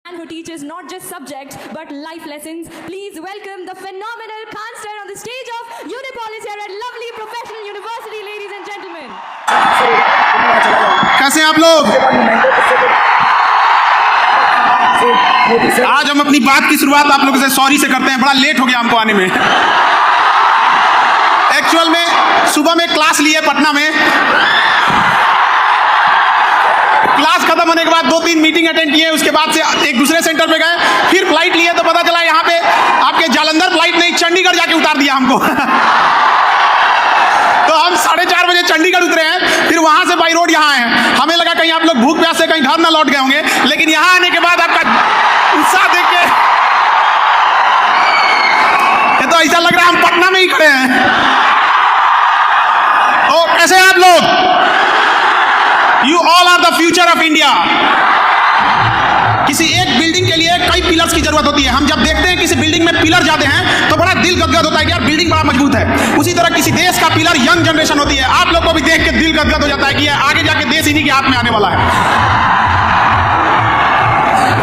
and who teaches not just subjects but life lessons. Please welcome the phenomenal Khanster on the stage of Unipolis here at lovely Professional University, ladies and gentlemen. कैसे हैं आप लोग? आज हम अपनी बात की शुरुआत आप लोगों से सॉरी से करते हैं, बड़ा लेट हो गया हमको आने में। एक्चुअल में सुबह में क्लास ली है पटना में, क्लास खत्म होने के बाद 2-3 मीटिंग अटेंड किए, उसके बाद से एक दूसरे सेंटर पे गए, फिर फ्लाइट लिए तो पता चला यहाँ पे आपके जालंधर फ्लाइट नहीं चंडीगढ़ जाके उतार दिया हमको। तो हम 4:30 बजे चंडीगढ़ उतरे हैं, फिर वहां से बाई रोड यहाँ आए हैं। हमें लगा कहीं आप लोग भूख प्यास से कहीं घर ना लौट गए होंगे, लेकिन यहाँ आने के बाद आपका उत्साह देख के ये तो ऐसा लग रहा है हम पटना में ही खड़े हैं। तो कैसे हैं आप लोग? You all are the future of India. किसी एक बिल्डिंग के लिए कई पिलर्स की जरूरत होती है। हम जब देखते हैं किसी बिल्डिंग में पिलर जाते हैं तो बड़ा दिल गदगद होता है कि यार बिल्डिंग बड़ा मजबूत है। उसी तरह किसी देश का पिलर यंग जनरेशन होती है। आप लोग को भी देख के दिल गदगद हो जाता है कि आगे जाके देश इन्हीं के हाथ में आने वाला है।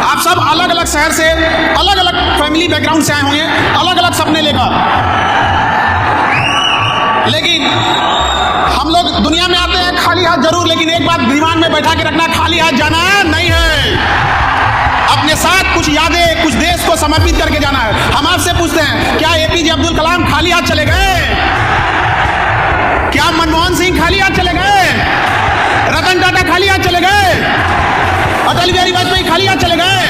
आप सब अलग अलग शहर से, अलग अलग फैमिली बैकग्राउंड से आए होंगे, अलग अलग सपने लेकर, लेकिन हम लोग दुनिया में आते हैं खाली हाथ जरूर, लेकिन एक बात दिमाग में बैठा के रखना, खाली हाथ जाना नहीं है। अपने साथ कुछ यादें, कुछ देश को समर्पित करके जाना है। हम आपसे पूछते हैं, क्या एपीजे अब्दुल कलाम खाली हाथ चले गए? क्या मनमोहन सिंह खाली हाथ चले गए? रतन टाटा खाली हाथ चले गए? अटल बिहारी वाजपेयी खाली हाथ चले गए?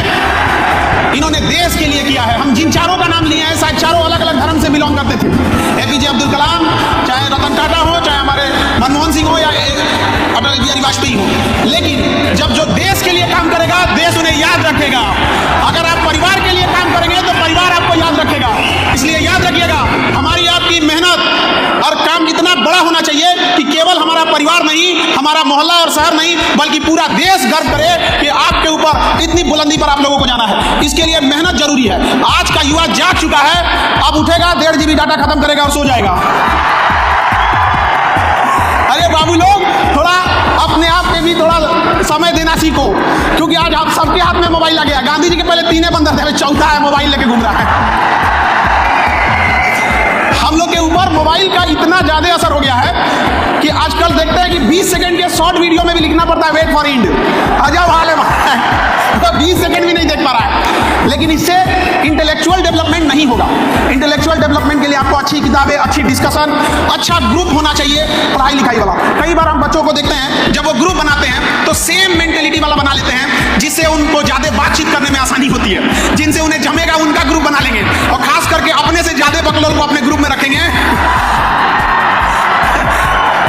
इन्होंने देश के लिए किया है। हम जिन चारों का नाम लिए हैं, शायद चारों अलग अलग धर्म से बिलोंग करते थे। एपीजे अब्दुल कलाम, चाहे रतन टाटा हो, चाहे हमारे मनमोहन सिंह हो या अटल बिहारी वाजपेयी हो, लेकिन जब जो देश के लिए काम करेगा, देश उन्हें याद रखेगा। अगर आप परिवार के लिए काम करेंगे तो परिवार आपको याद रखेगा। इसलिए याद रखिएगा, हमारी आपकी मेहनत और काम इतना बड़ा होना चाहिए कि केवल हमारा परिवार नहीं, हमारा मोहल्ला और शहर नहीं, बल्कि पूरा देश गर्व करे कि आपके ऊपर इतनी बुलंदी पर आप लोगों को जाना है। इसके लिए मेहनत जरूरी है। आज का युवा जाग चुका है, अब उठेगा, 1.5 GB डाटा खत्म करेगा और सो जाएगा। अरे बाबू लोग, थोड़ा अपने आप पे भी थोड़ा समय देना सीखो, क्योंकि आज आप सबके हाथ में मोबाइल आ गया। गांधी जी के पहले 3 बंदर थे, चौथा है मोबाइल लेके घूम रहा है। हम लोग के ऊपर मोबाइल का इतना ज्यादा असर हो गया है कि आजकल देखते हैं कि 20 सेकंड के शॉर्ट वीडियो में भी लिखना पड़ता है वेट फॉर एंड। अजब हाल है, तो 20 सेकंड भी नहीं देख पा रहा है। लेकिन इससे इंटेलेक्चुअल डेवलपमेंट नहीं होगा। इंटेलेक्चुअल डेवलपमेंट के लिए आपको अच्छी किताबें, अच्छी डिस्कशन, अच्छा ग्रुप होना चाहिए पढ़ाई लिखाई वाला। कई बार हम बच्चों को देखते हैं, जब वो ग्रुप बनाते हैं तो सेम मेंटेलिटी वाला बना लेते हैं, जिससे उनको ज्यादा बातचीत करने में आसानी होती है। जिनसे उन्हें जमेगा उनका ग्रुप बना लेंगे, और खास करके अपने से ज्यादा बकलोल को अपने ग्रुप में रखेंगे,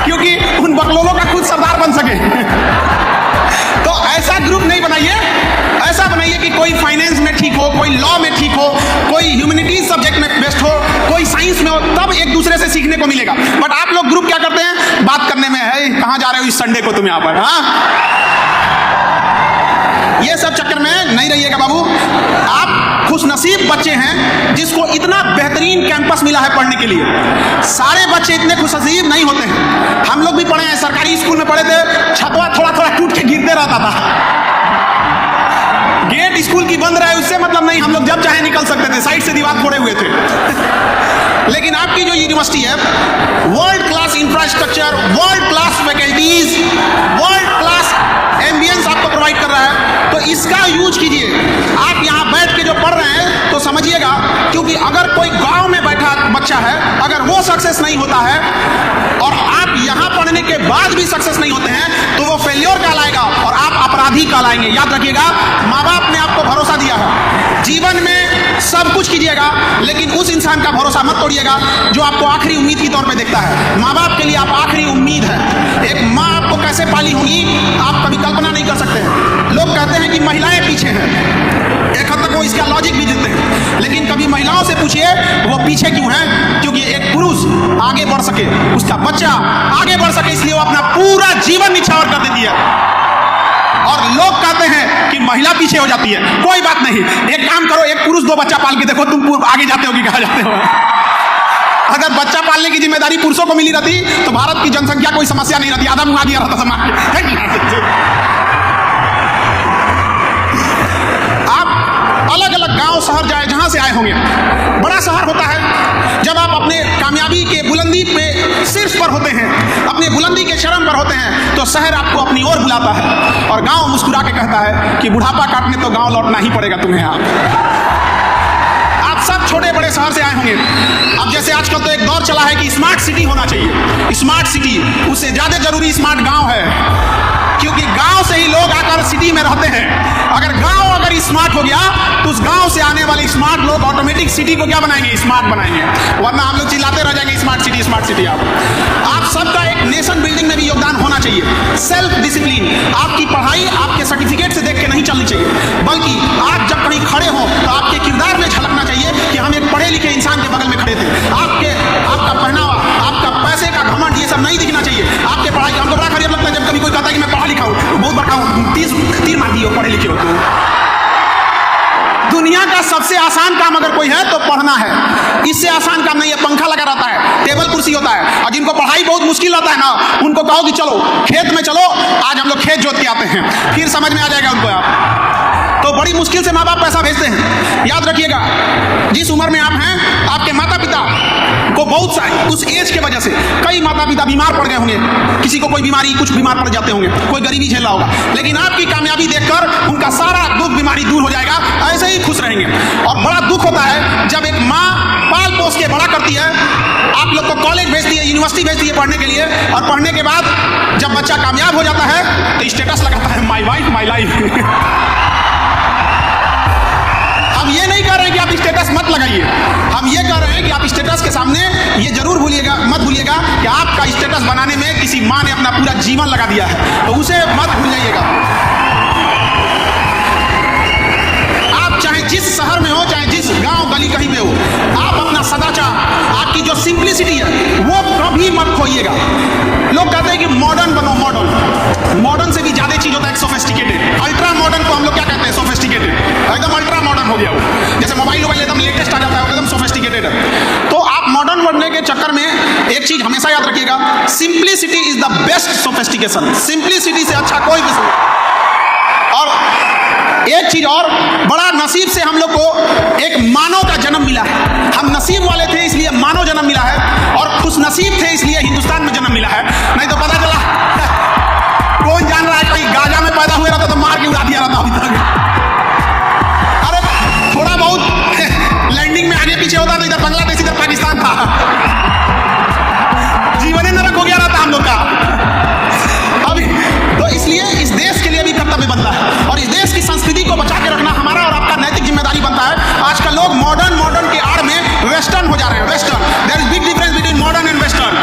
क्योंकि उन बकलोलों का खुद सरदार बन सके। तो ऐसा ग्रुप नहीं बनाइए। ऐसा बनाइए कि कोई फाइनेंस में ठीक हो, कोई लॉ में ठीक हो, कोई ह्यूमैनिटीज सब्जेक्ट में बेस्ट हो, कोई साइंस में हो, तब एक दूसरे से सीखने को मिलेगा। बट आप लोग ग्रुप क्या करते हैं? बात करने में है, कहां जा रहे हो इस संडे को तुम यहाँ पर? हाँ, ये सब चक्कर में नहीं रहिएगा बाबू। आप खुशनसीब बच्चे हैं जिसको इतना बेहतरीन कैंपस मिला है पढ़ने के लिए। सारे बच्चे इतने खुशनसीब नहीं होते हैं। हम लोग भी पढ़े हैं, सरकारी स्कूल में पढ़े थे, छतवा थोड़ा थोड़ा टूट के गिरते रहता था। गेट स्कूल की बंद रहे उससे मतलब नहीं, हम लोग जब चाहे निकल सकते थे, साइड से दीवार फोड़े हुए थे। लेकिन आपकी जो यूनिवर्सिटी है, world class infrastructure, world class faculties, world class ambience आपको प्रोवाइड कर रहा है, तो इसका यूज कीजिए। आप यहाँ बैठ के जो पढ़ रहे हैं तो समझिएगा, क्योंकि अगर कोई गांव में बैठा बच्चा है, अगर वो सक्सेस नहीं होता है और आप यहाँ पढ़ने के बाद भी सक्सेस नहीं होते हैं, तो वो फेल्योर कहलाएगा और आप अपराधी कहलाएंगे। याद रखिएगा, माँ बाप ने आपको भरोसा दिया है। जीवन में सब कुछ कीजिएगा, लेकिन उस इंसान का भरोसा मत तोड़िएगा जो आपको आखिरी उम्मीद की तौर पे देखता है। माँ बाप के लिए आप आखिरी उम्मीद है। एक माँ आपको कैसे पाली होगी आप कभी कल्पना नहीं कर सकते हैं। लोग कहते हैं कि महिलाएं पीछे हैं, एक हद तक वो इसका लॉजिक भी देते हैं, लेकिन कभी महिलाओं से पूछिए वो पीछे क्यों हैं? क्योंकि एक पुरुष आगे बढ़ सके, उसका बच्चा आगे बढ़ सके, इसलिए वो अपना पूरा जीवन निछावर कर देती है। और लोग कहते हैं कि महिला पीछे हो जाती है। कोई बात नहीं, एक काम करो, एक पुरुष 2 बच्चा पाल के देखो, तुम आगे जाते हो कि कहाँ जाते हो। अगर बच्चा पालने की जिम्मेदारी पुरुषों को मिली रहती तो भारत की जनसंख्या कोई समस्या नहीं रहती, आधा मुंह आ गया रहता समाज। आप से आए होंगे। बड़ा शहर होता है जब आप अपने कामयाबी के बुलंदी पे शीर्ष पर होते हैं, अपने बुलंदी के चरम पर होते हैं, तो शहर आपको अपनी ओर बुलाता है और गांव मुस्कुरा के कहता है कि बुढ़ापा काटने तो गांव लौटना ही पड़ेगा तुम्हें। आप सब छोटे बड़े शहर से आए होंगे। अब जैसे आजकल तो एक दौर चला है कि स्मार्ट सिटी होना चाहिए, स्मार्ट सिटी, उससे ज्यादा जरूरी स्मार्ट गांव है, क्योंकि गांव से ही लोग आकर सिटी में रहते हैं। अगर गांव स्मार्ट हो गया तो उस गांव से आने वाले स्मार्ट लोग ऑटोमेटिक सिटी को क्या बनाएंगे, स्मार्ट बनाएंगे, वरना हम लोग चिल्लाते रह जाएंगे स्मार्ट सिटी स्मार्ट सिटी। आप सबका एक नेशन बिल्डिंग में भी योगदान होना चाहिए। सेल्फ डिसिप्लिन, आपकी पढ़ाई आपके सर्टिफिकेट से देख के नहीं चलनी चाहिए, बल्कि आप जब कहीं खड़े हो तो आपके किरदार में झलकना चाहिए कि हम एक पढ़े लिखे इंसान के बगल में खड़े थे। आपका पहनावा, आपका पैसे का घमंड, ये सब नहीं दिखना चाहिए। आपके पढ़ाई, हमको बड़ा खरीद लगता है जब कभी कोई कहता है कि मैं पढ़ा लिखा हूँ, बहुत बड़ा हूँ, 30 मार दिए पढ़े लिखे हो तो। दुनिया का सबसे आसान काम अगर कोई है तो पढ़ना है। इससे आसान काम नहीं है। पंखा लगा रहता है, टेबल कुर्सी होता है, और जिनको पढ़ाई बहुत मुश्किल होता है ना, उनको कहो कि चलो खेत में चलो, आज हम लोग खेत जोत के आते हैं, फिर समझ में आ जाएगा उनको। आप तो बड़ी मुश्किल से माँ बाप पैसा भेजते हैं। याद रखिएगा, जिस उम्र में आप हैं, आपके माता पिता को बहुत सारी उस एज के वजह से कई माता पिता बीमार पड़ गए होंगे, किसी को कोई बीमारी, कुछ बीमार पड़ जाते होंगे, कोई गरीबी झेल रहा होगा, लेकिन आपकी कामयाबी देखकर उनका सारा दुख बीमारी दूर हो जाएगा, ऐसे ही खुश रहेंगे। और बड़ा दुख होता है जब एक माँ पाल पोस के बड़ा करती है, आप लोग को कॉलेज भेजती है, यूनिवर्सिटी भेजती है पढ़ने के लिए, और पढ़ने के बाद जब बच्चा कामयाब हो जाता है तो स्टेटस लगाता है, माई वाइफ माई लाइफ। हम ये नहीं कह रहे हैं कि आप स्टेटस मत लगाइए, हम ये कह रहे हैं कि आप स्टेटस के सामने ये जरूर मत भूलिएगा कि आपका स्टेटस बनाने में किसी माँ ने अपना पूरा जीवन लगा दिया है, तो उसे मत भूल जाइएगा। आप चाहे जिस शहर में हो, चाहे जिस गांव गली कहीं पे हो, आप अपना सदाचार, आपकी जो सिंप्लिसिटी है वो कभी मत खोइएगा। लोग कहते हैं कि मॉडर्न बनो, मॉडर्न से भी ज्यादा चीज होता है सोफिस्टिकेटेड। अल्ट्रा मॉडर्न को हम लोग क्या कहते हैं, सोफिस्टिकेटेड, एकदम अल्ट्रा मॉडर्न हो गया वो। जैसे मोबाइल एकदम लेटेस्ट आ जाता है, एकदम सोफिस्टिकेटेड है। तो आप मॉडर्न बनने के चक्कर में एक चीज हमेशा याद रखिएगा, simplicity is the best sophistication. Simplicity से अच्छा कोई भी। और एक चीज और, बड़ा नसीब से हम लोग को एक मानव का जन्म मिला है। हम नसीब वाले थे इसलिए मानव जन्म मिला है, और खुश नसीब थे इसलिए हिंदुस्तान में जन्म मिला है। नहीं तो पता चला कौन जान रहा है, कहीं गाजा में पैदा हुए रहता तो मार के उड़ा दिया रहता अभी तक। अरे थोड़ा बहुत लैंडिंग में आगे पीछे होता तो इधर बांग्लादेश इधर पाकिस्तान था, जीवन नरक हो गया रहता हम लोग का अभी। तो इसलिए इस देश के लिए भी कर्तव्य बनता है, और इस देश की संस्कृति को बचा के रखना हमारा और आपका नैतिक जिम्मेदारी बनता है। आजकल लोग मॉडर्न के आड़ में वेस्टर्न हो जा रहे हैं। Western, there is big difference between modern and western.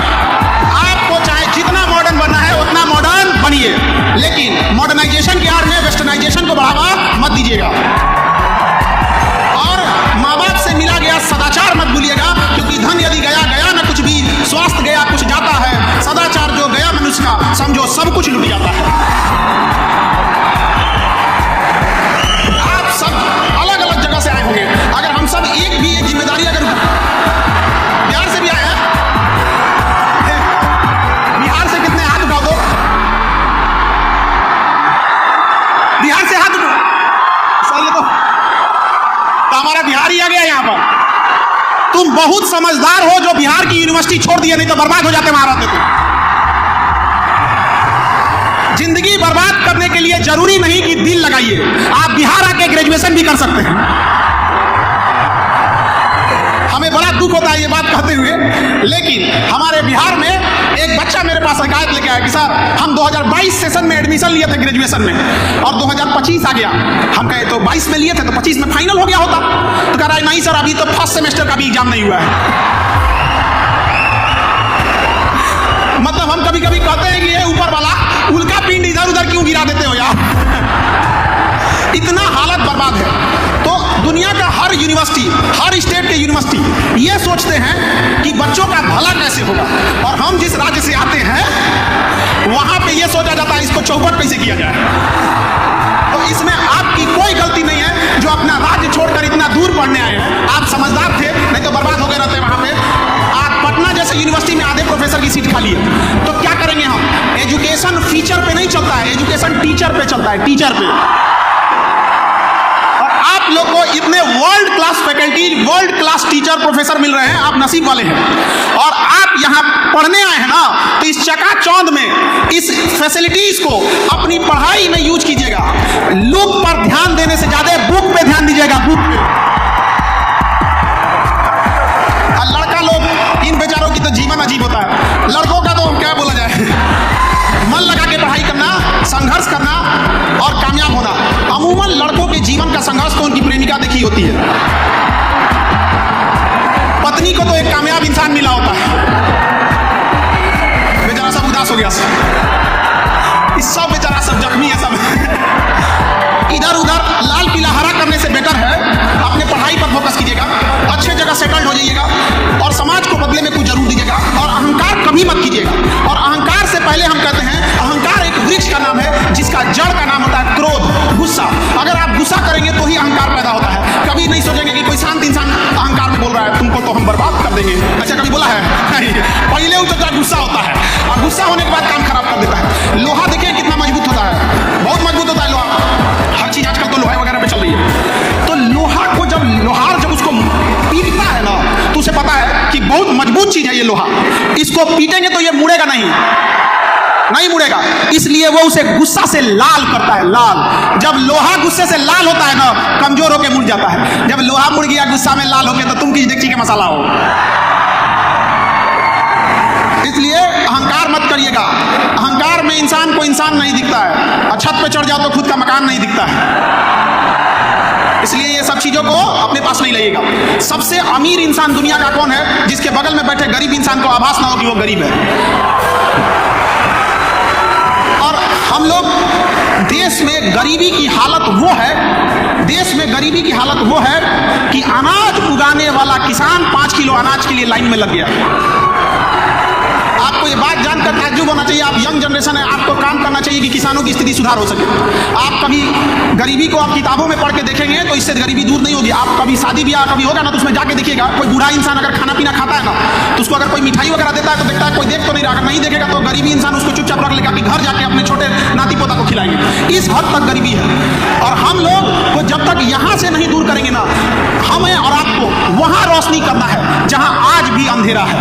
आपको चाहे जितना मॉडर्न बनना है उतना मॉडर्न बनिए, लेकिन मॉडर्नाइजेशन के आड़ में वेस्टर्नाइजेशन को बढ़ावा मत दीजिएगा। और माँ बाप से मिला गया सदाचार मत भूलिएगा, क्योंकि धन यदि गया गया ना कुछ भी, स्वास्थ्य गया कुछ जाता है, सदाचार जो गया मनुष्य का समझो सब कुछ लुट जाता है। आप सब अलग अलग जगह से आए होंगे, अगर हम सब एक भी एक जिम्मेदारी, अगर बिहार से भी आए हैं, बिहार से कितने हाथ उठा दो, बिहार से हाथ उठा, सही है तो हमारा बिहार ही आ गया यहाँ पर। तुम बहुत समझदार हो जो बिहार की यूनिवर्सिटी छोड़ दिए, नहीं तो बर्बाद हो जाते वहां रहते तुम। जिंदगी बर्बाद करने के लिए जरूरी नहीं कि दिल लगाइए, आप बिहार आके ग्रेजुएशन भी कर सकते हैं। हमें बड़ा दुख होता है ये बात कहते हुए, लेकिन हमारे बिहार में एक बच्चा मेरे पास शिकायत लेके आया कि सर हम 2022 सेशन में एडमिशन लिए थे ग्रेजुएशन में, और 2025 आ गया। हम कहे तो 22 में लिए थे तो 25 में फाइनल हो गया होता। तो कह रहा है नहीं सर, अभी तो फर्स्ट सेमेस्टर का भी एग्जाम नहीं हुआ है। मतलब हम कभी कभी कहते हैं कि ये ऊपर वाला उल्का पिंड इधर उधर क्यों गिरा देते हो यार। इतना हालत बर्बाद है। तो दुनिया का हर यूनिवर्सिटी, हर स्टेट के यूनिवर्सिटी ये सोचते हैं कि बच्चों का भला कैसे होगा, और हम जिस राज्य से आते हैं वहां पे ये सोचा जाता है इसको चौपट कैसे किया जाए। तो इसमें आपकी कोई गलती नहीं है जो अपना राज्य छोड़कर इतना दूर पढ़ने आए हैं। आप समझदार थे, नहीं तो बर्बाद हो गए रहते वहां पे। आप पटना जैसे यूनिवर्सिटी में आधे प्रोफेसर की सीट खाली है, तो क्या करेंगे हम। एजुकेशन फीचर पे नहीं चलता है, एजुकेशन टीचर पे चलता है, टीचर पे। और आप लोग को इतने world class class faculty, world class teacher professor मिल रहे हैं, आप नसीब वाले हैं। और आप यहाँ पढ़ने आए हैं ना, तो इस चकाचौंध में इस फैसिलिटीज को अपनी पढ़ाई में यूज कीजिएगा। लुक पर ध्यान देने से ज्यादा बुक पे ध्यान दीजिएगा, बुक पे। लड़का लोग, इन बेचारों की तो जीवन अजीब होता है। लड़कों का तो क्या बोला जाए, मन लगा के पढ़ाई करना, संघर्ष करना और कामयाब होना। अमूमन लड़कों के जीवन का संघर्ष तो उनकी प्रेमिका देखी होती है। पत्नी को तो एक कामयाब इंसान मिला होता है, बेचारा सब उदास हो गया, इस सब बेचारा सब जख्मी है सब। इधर उधर लाल पीला हरा करने से बेटर है अपने पढ़ाई पर फोकस कीजिएगा, अच्छे जगह सेटल्ड हो जाइएगा और समाज को बदले में कुछ जरूर दीजिएगा। और अहंकार कभी मत कीजिएगा। और अहंकार से पहले हम कहते हैं, अहंकार एक वृक्ष का नाम है जिसका जड़ का नाम होता है क्रोध, गुस्सा। अगर आप गुस्सा करेंगे तो ही अहंकार पैदा होता है। कभी नहीं सोचेंगे कि कोई शांत इंसान अहंकार में बोल रहा है, तुमको तो हम बर्बाद कर देंगे, अच्छा कभी बोला है? नहीं, पहले उतना गुस्सा होता है और गुस्सा होने के बाद काम खराब कर देता है। लोहा देखिए कितना मजबूत होता है, बहुत मजबूत होता है लोहा। हर चीज आजकल तो लोहा वगैरह पे चल रही है। तो लोहा को जब लोहार जब उसको पीटता है ना, तो उसे पता है कि बहुत मजबूत चीज है ये लोहा, इसको पीटेंगे तो ये मुड़ेगा नहीं मुड़ेगा, इसलिए वो उसे गुस्सा से लाल करता है, लाल। जब लोहा गुस्से से लाल होता है ना, कमजोर होकर मुड़ जाता है। जब लोहा मुड़ गया गुस्सा में लाल होकर, तो तुम किस डेगची के मसाला हो। इसलिए अहंकार मत करिएगा। अहंकार में इंसान को इंसान नहीं दिखता है, और छत पे चढ़ जाओ तो खुद का मकान नहीं दिखता है। इसलिए ये सब चीजों को अपने पास नहीं लाइएगा। सबसे अमीर इंसान दुनिया का कौन है? जिसके बगल में बैठे गरीब इंसान को आभास ना हो कि वो गरीब है। हम लोग देश में गरीबी की हालत वो है, देश में गरीबी की हालत वो है कि अनाज उगाने वाला किसान 5 किलो अनाज के लिए लाइन में लग गया। आपको ये बात जानकर ताज्जुब होना चाहिए। आप यंग जनरेशन है, आपको काम करना चाहिए कि किसानों की स्थिति सुधार हो सके। आप कभी गरीबी को आप किताबों में पढ़ के देखेंगे तो इससे गरीबी दूर नहीं होगी। आप कभी शादी ब्याह कभी होगा ना, तो उसमें जाके देखिएगा, कोई बूढ़ा इंसान अगर खाना पीना खाता है ना, तो उसको अगर कोई मिठाई वगैरह देता है तो देखता है कोई देख तो नहीं रहा। अगर नहीं देखेगा तो गरीबी इंसान उसको चुपचाप रख लेगा कि घर जाके अपने छोटे नाती पोता को खिलाएंगे। इस हद तक गरीबी है। और हम लोग को जब तक यहाँ से नहीं दूर करेंगे ना, हमें और आपको वहां रोशनी करना है जहां आज भी अंधेरा है।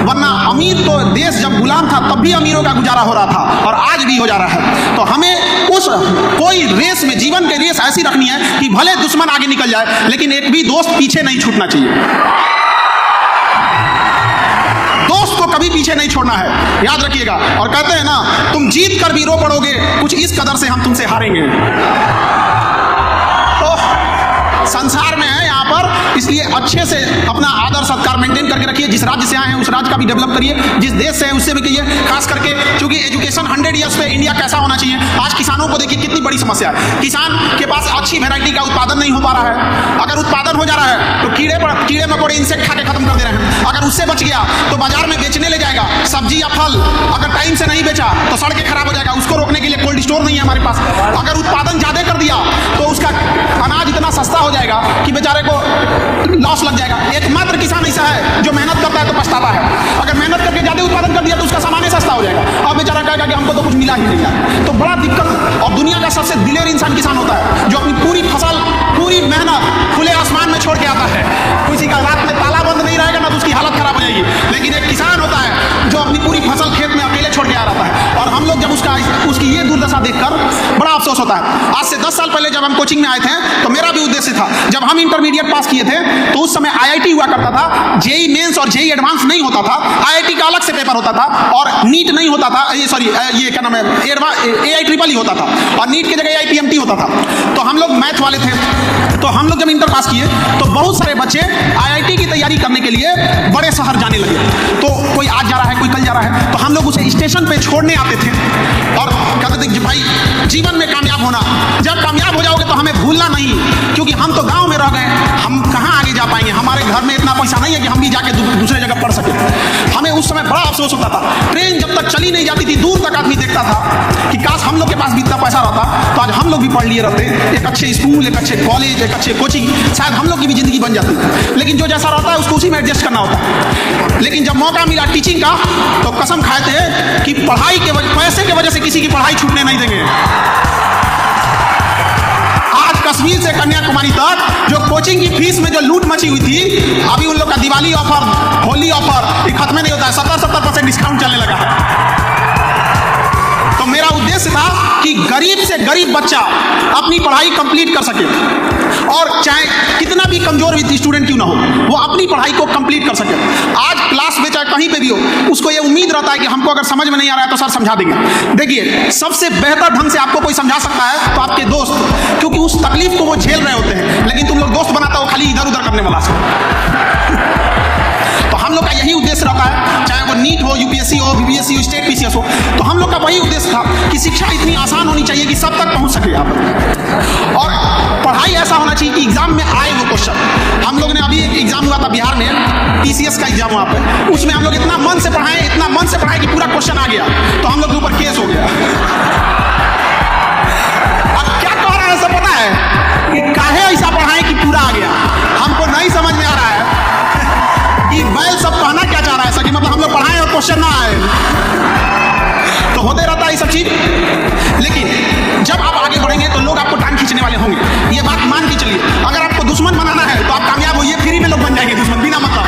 वरना अमीर तो देश जब गुलाम था तब भी अमीरों का गुजारा हो रहा था और आज भी हो जा रहा है। तो हमें उस कोई रेस में, जीवन के रेस ऐसी रखनी है कि भले दुश्मन आगे निकल जाए लेकिन एक भी दोस्त पीछे नहीं छूटना चाहिए। दोस्त को कभी पीछे नहीं छोड़ना है, याद रखिएगा। और कहते हैं ना, तुम जीत कर भी रो पड़ोगे, कुछ इस कदर से हम तुमसे हारेंगे। तो संसार में है यहाँ पर, इसलिए अच्छे से अपना आदर सत्कार मेंटेन करके रखिए। जिस राज्य से आए हैं उस राज्य का भी डेवलप करिए, जिस देश से है उससे भी करिए। खास करके क्योंकि एजुकेशन 100 ईयर्स पे इंडिया कैसा होना चाहिए। आज किसानों को देखिए कितनी बड़ी समस्या है। किसान के पास अच्छी वैरायटी का उत्पादन नहीं हो पा रहा है। अगर उत्पादन हो जा रहा है तो कीड़े मकोड़े इंसेक्ट खा के खत्म कर दे रहे हैं। अगर उससे बच गया तो बाजार में बेचने ले जाएगा। सब्जी या फल अगर टाइम से नहीं बेचा तो सड़ के खराब हो जाएगा। उसको रोकने के लिए कोल्ड स्टोर नहीं है हमारे पास। अगर उत्पादन ज्यादा कर दिया तो उसका अनाज इतना सस्ता हो जाएगा कि बेचारे को लॉस लग जाएगा। एकमात्र किसान ऐसा है जो मेहनत करता है तो पछताता है। अगर मेहनत करके ज्यादा उत्पादन कर दिया तो उसका सामान सस्ता हो जाएगा और बेचारा कहेगा कि हमको तो कुछ मिला ही नहीं है। तो बड़ा दिक्कत। और दुनिया का सबसे दिलेर इंसान किसान होता है, जो अपनी पूरी फसल, पूरी मेहनत खुले आसमान में छोड़ के आता है। किसी का रात में ताला बंद नहीं रहेगा ना तो उसकी हालत खराब हो जाएगी। लेकिन एक किसान होता है जो अपनी पूरी फसल खेत में अकेले छोड़ के आ रहा है। और हम लोग जब उसकी ये दुर्दशा देखकर बड़ा अफसोस होता है। आज से 10 साल पहले जब हम कोचिंग में आए थे तो मेरा भी उद्देश्य था, जब हम इंटरमीडिएट पास किए थे तो उस समय IIT हुआ करता था। जेई मेंस और जेई एडवांस नहीं होता था। IIT का अलग से पेपर होता था और नीट नहीं होता था। ये क्या नाम है, AI ही होता था और नीट की जगह AIPMT होता था। तो हम लोग मैथ वाले थे, तो हम लोग जब इंटर पास किए तो बहुत सारे बच्चे IIT की तैयारी करने के लिए बड़े शहर जाने लगे। तो कोई आज जा रहा है, कोई कल जा रहा है, तो हम लोग उसे स्टेशन पे छोड़ने आते थे और कहते थे कि भाई जीवन में कामयाब होना, जब कामयाब हो जाओगे तो हमें भूलना नहीं, क्योंकि हम तो गांव में रह गए, हम कहाँ आगे जा पाएंगे। हमारे घर में इतना पैसा नहीं है कि हम भी जाके दूसरे जगह पढ़ सके। हमें उस समय बड़ा अफसोस होता था। ट्रेन जब तक चली नहीं जाती थी, दूर तक आदमी देखता था कि काश हम लोग के पास भी इतना पैसा रहता तो आज हम लोग भी पढ़ लिए रहते। एक अच्छे स्कूल, एक अच्छे कॉलेज, एक अच्छे कोचिंग, शायद हम लोग की भी जिंदगी बन जाती। लेकिन जो जैसा रहता है उसको उसी में एडजस्ट करना होता है। लेकिन जब मौका मिला टीचिंग का तो कसम खाए थे कि पढ़ाई के पैसे की वजह से किसी की पढ़ाई छूटने नहीं देंगे। आज कश्मीर से कन्याकुमारी तक जो कोचिंग कोचिंग की फीस में जो लूट मची हुई थी, अभी उन लोग का दिवाली ऑफर, होली ऑफर, ये खत्म नहीं होता है, 70% डिस्काउंट चलने लगा है। तो मेरा उद्देश्य था कि गरीब से गरीब बच्चा अपनी पढ़ाई कंप्लीट कर सके, और चाहे कितना भी कमजोर स्टूडेंट क्यों ना हो, वो अपनी पढ़ाई को कंप्लीट कर सके। आज क्लास में चाहे कहीं पे भी हो, उसको ये उम्मीद रहता है कि हमको अगर समझ में नहीं आ रहा है तो सर समझा देंगे। देखिए, सबसे बेहतर ढंग से आपको कोई समझा सकता है तो आपके दोस्त, क्योंकि उस तकलीफ को वो झेल रहे होते हैं, लेकिन तुम लोग दोस्त बनाता हो खाली इधर उधर करने वाला से। तो हम लोग का यही उद्देश्य रहता है, चाहे वो नीट हो, यूपीएससी हो, बीपीएससी हो, स्टेट पीसीएस हो, तो हम लोग का वही उद्देश्य था कि शिक्षा इतनी आसान होनी चाहिए कि सब तक पहुंच सके यहाँ पर, और पढ़ाई ऐसा होना चाहिए कि एग्जाम में आए वो क्वेश्चन। हम लोग ने अभी एक एग्जाम हुआ था बिहार में, टीसीएस का एग्जाम वहाँ पर, उसमें हम लोग इतना मन से पढ़ाए कि पूरा क्वेश्चन आ गया, तो हम लोग के ऊपर केस हो गया। अब क्या कह रहा है सब पता है कि काहे ऐसा पढ़ाए कि पूरा आ गया, हमको नहीं समझ में आ रहा है कि बैल सब कहना क्या चाह रहा है, कि मतलब हम लोग पढ़ाएं और क्वेश्चन ना आए, तो होते रहता है ये सब चीज। लेकिन जब आप आगे बढ़ेंगे तो लोग आपको टांग खींचने वाले होंगे, ये बात मान के चलिए। अगर आपको दुश्मन बनाना है तो आप कामयाब होइए, फ्री में लोग बन जाएंगे दुश्मन बिना मतलब।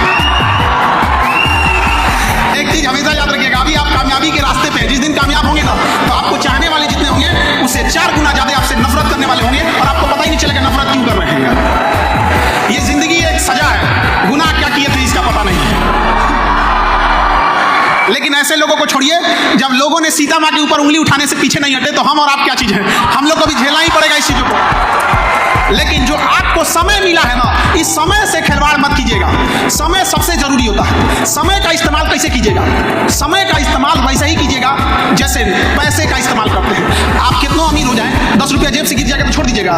एक चीज हमेशा याद रखिएगा, अभी आप कामयाबी के रास्ते पे, जिस दिन कामयाब होंगे ना, तो आपको चाहने वाले जितने होंगे उससे 4 गुना ज्यादा आपसे नफरत करने वाले होंगे, और आपको पता ही नहीं चलेगा नफरत क्यों कर रहे हैं। ये जिंदगी एक सजा है, गुनाह क्या किए थे इसका पता नहीं। लेकिन ऐसे लोगों को छोड़िए, जब लोगों ने सीता माँ के ऊपर उंगली उठाने से पीछे नहीं हटे, तो हम और आप क्या चीज है, हम लोग को भी झेलना ही पड़ेगा इस चीजों को। लेकिन जो आपको समय मिला है ना, इस समय से खिलवाड़ मत कीजिएगा। समय सबसे जरूरी होता है। समय का इस्तेमाल कैसे कीजिएगा? समय का इस्तेमाल वैसे ही कीजिएगा जैसे पैसे का इस्तेमाल करते हैं। आप कितना अमीर हो जाए, 10 रुपया जेब से गिर जाएगा तो छोड़ दीजिएगा,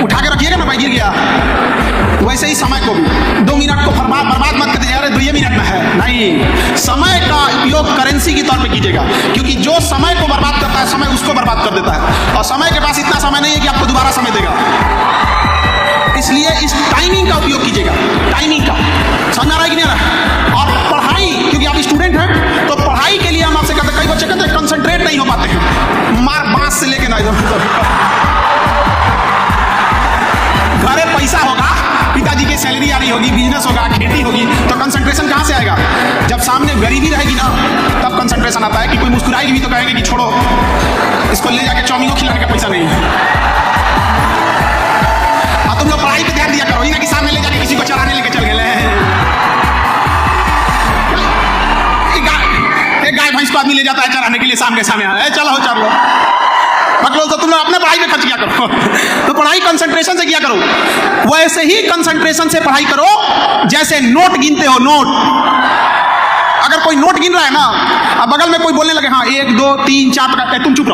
उठा के रखिएगा ना, भाई गिर गया। वैसे ही समय को भी 2 मिनट को बर्बाद मत कर दीजिएगा, अरे 2 मिनट में है नहीं। समय का उपयोग करेंसी के तौर पे कीजिएगा, क्योंकि जो समय को बर्बाद करता है, समय उसको बर्बाद कर देता है, और समय के पास इतना समय नहीं है कि आपको दोबारा समय देगा। इसलिए इस टाइमिंग का उपयोग कीजिएगा, टाइमिंग का। समझ आ रहा है कि नहीं आ रहा? और पढ़ाई, क्योंकि आप स्टूडेंट हैं, तो पढ़ाई के लिए हम आपसे कहते हैं, कई बच्चे कहते हैं कंसंट्रेट नहीं हो पाते हैं, मार बांस से लेके ना इधर। घरे पैसा होगा, पिताजी की सैलरी आ रही होगी, बिजनेस होगा, खेती होगी, तो कंसंट्रेशन कहाँ से आएगा? जब सामने गरीबी रहेगी ना, तब कंसंट्रेशन आता है। कि कोई मुस्कुराएगी भी तो कहेंगे कि छोड़ो, इसको ले जाके चाउमीन खिलाने का पैसा नहीं है। तुम लोग पढ़ाई पे ध्यान दिया करो, ना कि सामने ले जाके किसी को चराने लेके चल गए। एक गाय भैंस को आदमी ले जाता है चराने के लिए, सामने चलो चल लो, पकड़ो, तो तुम लोग अपने पढ़ाई पे खर्च किया करो। तो पढ़ाई कंसंट्रेशन से किया करो, वैसे ही कंसंट्रेशन से पढ़ाई करो जैसे नोट गिनते हो। नोट, अगर कोई नोट गिन रहा है ना, अब बगल में कोई बोलने लगे हाँ 1 2 3 4, तुम चुप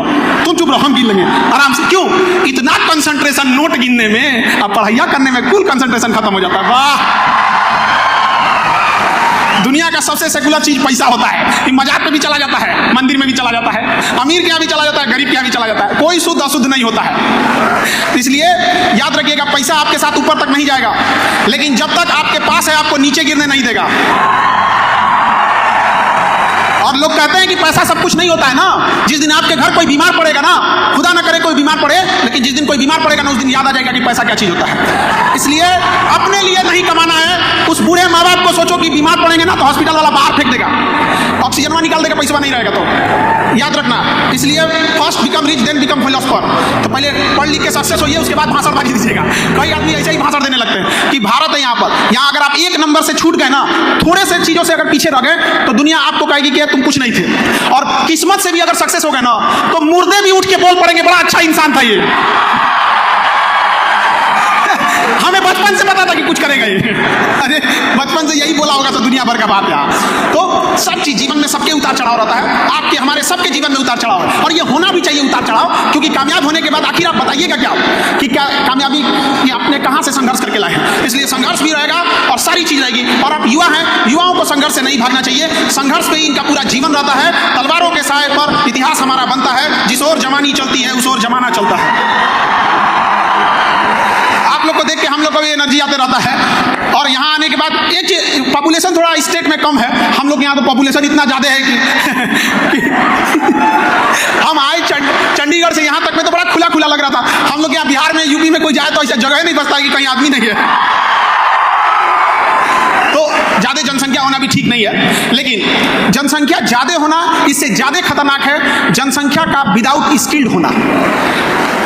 रहो, हम गिन लेंगे आराम से। क्यों? इतना कंसंट्रेशन नोट गिनने में, अब पढ़ाइयाँ करने में कुल कंसंट्रेशन खत्म हो जाता है। वाह, दुनिया का सबसे सेकुलर चीज पैसा होता है। कि मजाक पे भी चला जाता है, मंदिर में भी चला जाता है, अमीर के यहाँ भी चला जाता है, गरीब के यहाँ भी चला जाता है, कोई शुद्ध अशुद्ध नहीं होता है। इसलिए याद रखिएगा, पैसा आपके साथ ऊपर तक नहीं जाएगा, लेकिन जब तक आपके पास है आपको नीचे गिरने नहीं देगा। और लोग कहते हैं कि पैसा सब कुछ नहीं होता है ना। जिस दिन आपके घर कोई बीमार पड़ेगा ना, खुदा ना करे कोई बीमार पड़े, लेकिन जिस दिन कोई बीमार पड़ेगा ना, उस दिन याद आ जाएगा कि पैसा क्या चीज होता है। इसलिए अपने लिए नहीं कमाना है। उस बूढ़े माँ बाप को सोचो कि बीमार पड़ेंगे ना तो हॉस्पिटल वाला बाहर फेंक देगा, ऑक्सीजन में निकाल देगा, पैसा नहीं रहेगा। तो याद रखना, इसलिए first become rich then become philosopher. तो पहले पढ़ लिख के सक्सेस होइए, उसके बाद भाषणबाजी दीजिएगा। कई आदमी ऐसे ही भाषण देने लगते हैं कि भारत है यहाँ पर, यहाँ अगर आप 1 नंबर से छूट गए ना, थोड़े से चीजों से अगर पीछे रह गए, तो दुनिया आपको कहेगी कि तुम कुछ नहीं थे। और किस्मत से भी अगर सक्सेस हो गए ना, तो मुर्दे भी उठ के बोल पड़ेंगे बड़ा अच्छा इंसान था ये। हमें बचपन से पता था कि कुछ करेगा ये। अरे बचपन से यही बोला होगा तो दुनिया भर का बात है। तो सब चीज जीवन में सबके उतार चढ़ाव रहता है, आपके हमारे सबके जीवन में उतार चढ़ाव है, और ये होना भी चाहिए उतार चढ़ाव। क्योंकि कामयाब होने के बाद आखिर आप बताइएगा क्या कि क्या कामयाबी कि आपने कहां से संघर्ष करके लाए हैं। इसलिए संघर्ष भी रहेगा और सारी चीज रहेगी। और आप युवा हैं, युवाओं को संघर्ष से नहीं भागना चाहिए। संघर्ष पे इनका पूरा जीवन रहता है। तलवारों के साए पर इतिहास हमारा बनता है, जिस ओर जमानी चलती है उस ओर जमाना चलता है। आप लोग को देख के हम लोग को भी एनर्जी आते रहता है। और यहाँ आने के बाद एक चीज, पॉपुलेशन थोड़ा स्टेट में कम है, हम लोग यहाँ तो पॉपुलेशन इतना ज़्यादा है कि हम आए चंडीगढ़ से यहाँ तक में तो बड़ा खुला खुला लग रहा था। हम लोग यहाँ बिहार में, यूपी में कोई जाए तो ऐसा जगह नहीं बचता कि कहीं आदमी नहीं है। तो ज़्यादा जनसंख्या होना भी ठीक नहीं है, लेकिन जनसंख्या ज़्यादा होना इससे ज़्यादा खतरनाक है जनसंख्या का विदाउट स्किल्ड होना।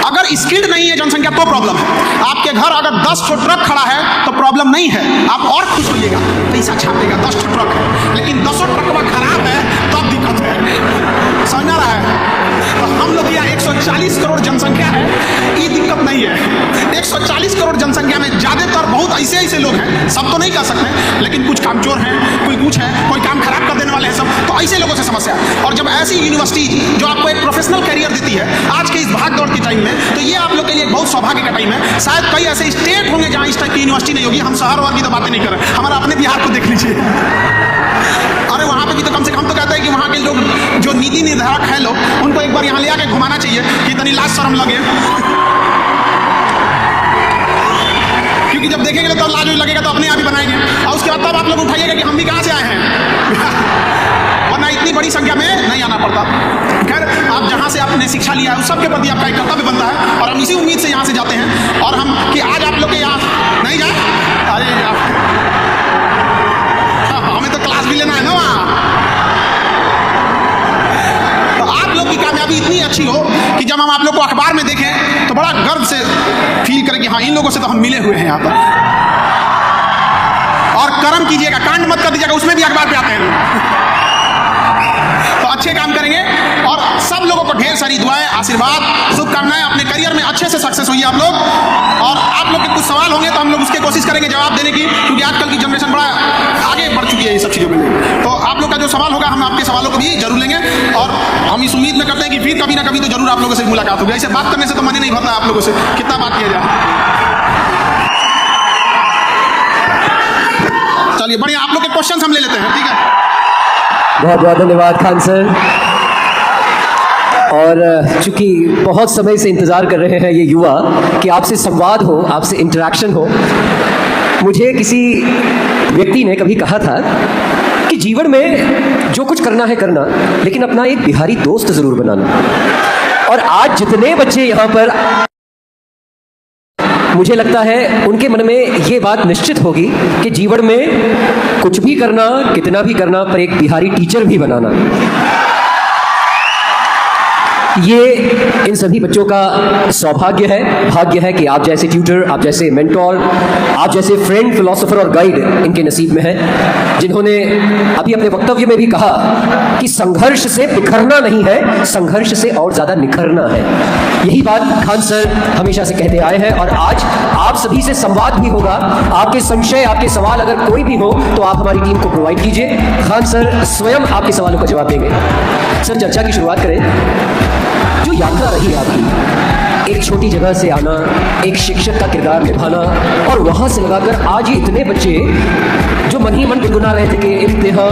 अगर स्किल्ड नहीं है जनसंख्या तो प्रॉब्लम है। आपके घर अगर 10 ट्रक खड़ा है तो प्रॉब्लम नहीं है, आप और खुश होइएगा, पैसा छापेगा, 10 ट्रक है। लेकिन 10 ट्रक खराब है तब दिक्कत है, समझ रहा है। तो हम लोग यहाँ 140 करोड़ जनसंख्या है, ये दिक्कत नहीं है। 140 करोड़ जनसंख्या में ज़्यादातर बहुत ऐसे लोग हैं, सब तो नहीं कह सकते, लेकिन कुछ कामचोर हैं, कोई कुछ है, कोई काम खराब कर देने वाले हैं सब, तो ऐसे लोगों से समस्या है। और जब ऐसी यूनिवर्सिटी जो आपको एक प्रोफेशनल करियर देती है आज के इस भाग दौड़ के टाइम में, तो ये आप लोग के लिए बहुत सौभाग्य का टाइम है। शायद कई ऐसे स्टेट होंगे जहाँ इस टाइप की यूनिवर्सिटी नहीं होगी। हम शहर और की तो बातें नहीं कर रहे, हमारा अपने बिहार को देख लीजिए। अरे वहाँ पे भी तो कम से कम तो कहते हैं कि वहाँ के लोग जो नीति निर्धारक हैं लोग, उनको एक बार यहाँ ले आके घुमाना चाहिए कि इतनी लाज शर्म लगे। क्योंकि जब देखेंगे तो लाज लगेगा तो अपने आप ही बनाएंगे, और उसके बाद तब आप लोग उठाइएगा कि हम भी कहाँ से आए हैं। वरना इतनी बड़ी संख्या में नहीं आना पड़ता। खैर, आप जहाँ से आपने शिक्षा लिया है उस सबके प्रति आपका एक कर्तव्य बनता है, और हम इसी उम्मीद से यहाँ से जाते हैं। और हम कि आज आप लोग के यहाँ नहीं जाए, अरे हमें तो क्लास भी लेना है ना वहाँ। तो आप लोग की कामयाबी इतनी अच्छी हो कि जब हम आप लोग को अखबार में देखें तो बड़ा गर्व से फील करें कि हाँ, इन लोगों से तो हम मिले हुए हैं यहाँ पर। और कर्म कीजिएगा, कांड मत कर दीजिएगा, उसमें भी अखबार पे आते हैं लोग। तो अच्छे काम करेंगे, और सब लोगों को ढेर सारी दुआएं, आशीर्वाद, शुभकामनाएं। अपने करियर में अच्छे से सक्सेस होइए आप लोग। और आप लोग के कुछ सवाल होंगे तो हम लोग उसकी कोशिश करेंगे जवाब देने की, क्योंकि आजकल की जनरेशन बड़ा आगे बढ़ चुकी है ये सब चीज़ों के लिए। तो आप लोग का जो सवाल होगा हम आपके सवालों को भी जरूर लेंगे, और हम इस उम्मीद में करते हैं कि फिर कभी ना कभी तो जरूर आप लोगों से मुलाकात होगी। ऐसे बात करने से तो मन ही नहीं भरता आप लोगों से, कितना बात किया जाए। चलिए बढ़िया, आप लोग के क्वेश्चन हम ले लेते हैं, ठीक है। बहुत बहुत धन्यवाद खान सर। और चूंकि बहुत समय से इंतज़ार कर रहे हैं ये युवा कि आपसे संवाद हो, आपसे इंटरेक्शन हो, मुझे किसी व्यक्ति ने कभी कहा था कि जीवन में जो कुछ करना है करना, लेकिन अपना एक बिहारी दोस्त ज़रूर बनाना। और आज जितने बच्चे यहाँ पर, मुझे लगता है उनके मन में ये बात निश्चित होगी कि जीवन में कुछ भी करना, कितना भी करना, पर एक बिहारी टीचर भी बनाना। ये इन सभी बच्चों का सौभाग्य है, भाग्य है कि आप जैसे ट्यूटर, आप जैसे मेंटोर, आप जैसे फ्रेंड, फिलोसोफर और गाइड इनके नसीब में है, जिन्होंने अभी अपने वक्तव्य में भी कहा कि संघर्ष से बिखरना नहीं है, संघर्ष से और ज़्यादा निखरना है। यही बात खान सर हमेशा से कहते आए हैं, और आज आप सभी से संवाद भी होगा। आपके संशय, आपके सवाल अगर कोई भी हो तो आप हमारी टीम को प्रोवाइड कीजिए, खान सर स्वयं आपके सवालों का जवाब देंगे। सर, चर्चा की शुरुआत करें। जो यात्रा रही आपकी, एक छोटी जगह से आना, एक शिक्षक का किरदार निभाना, और वहाँ से लगाकर आज ये इतने बच्चे जो मन ही मन गुनगुना रहे थे कि इंतहा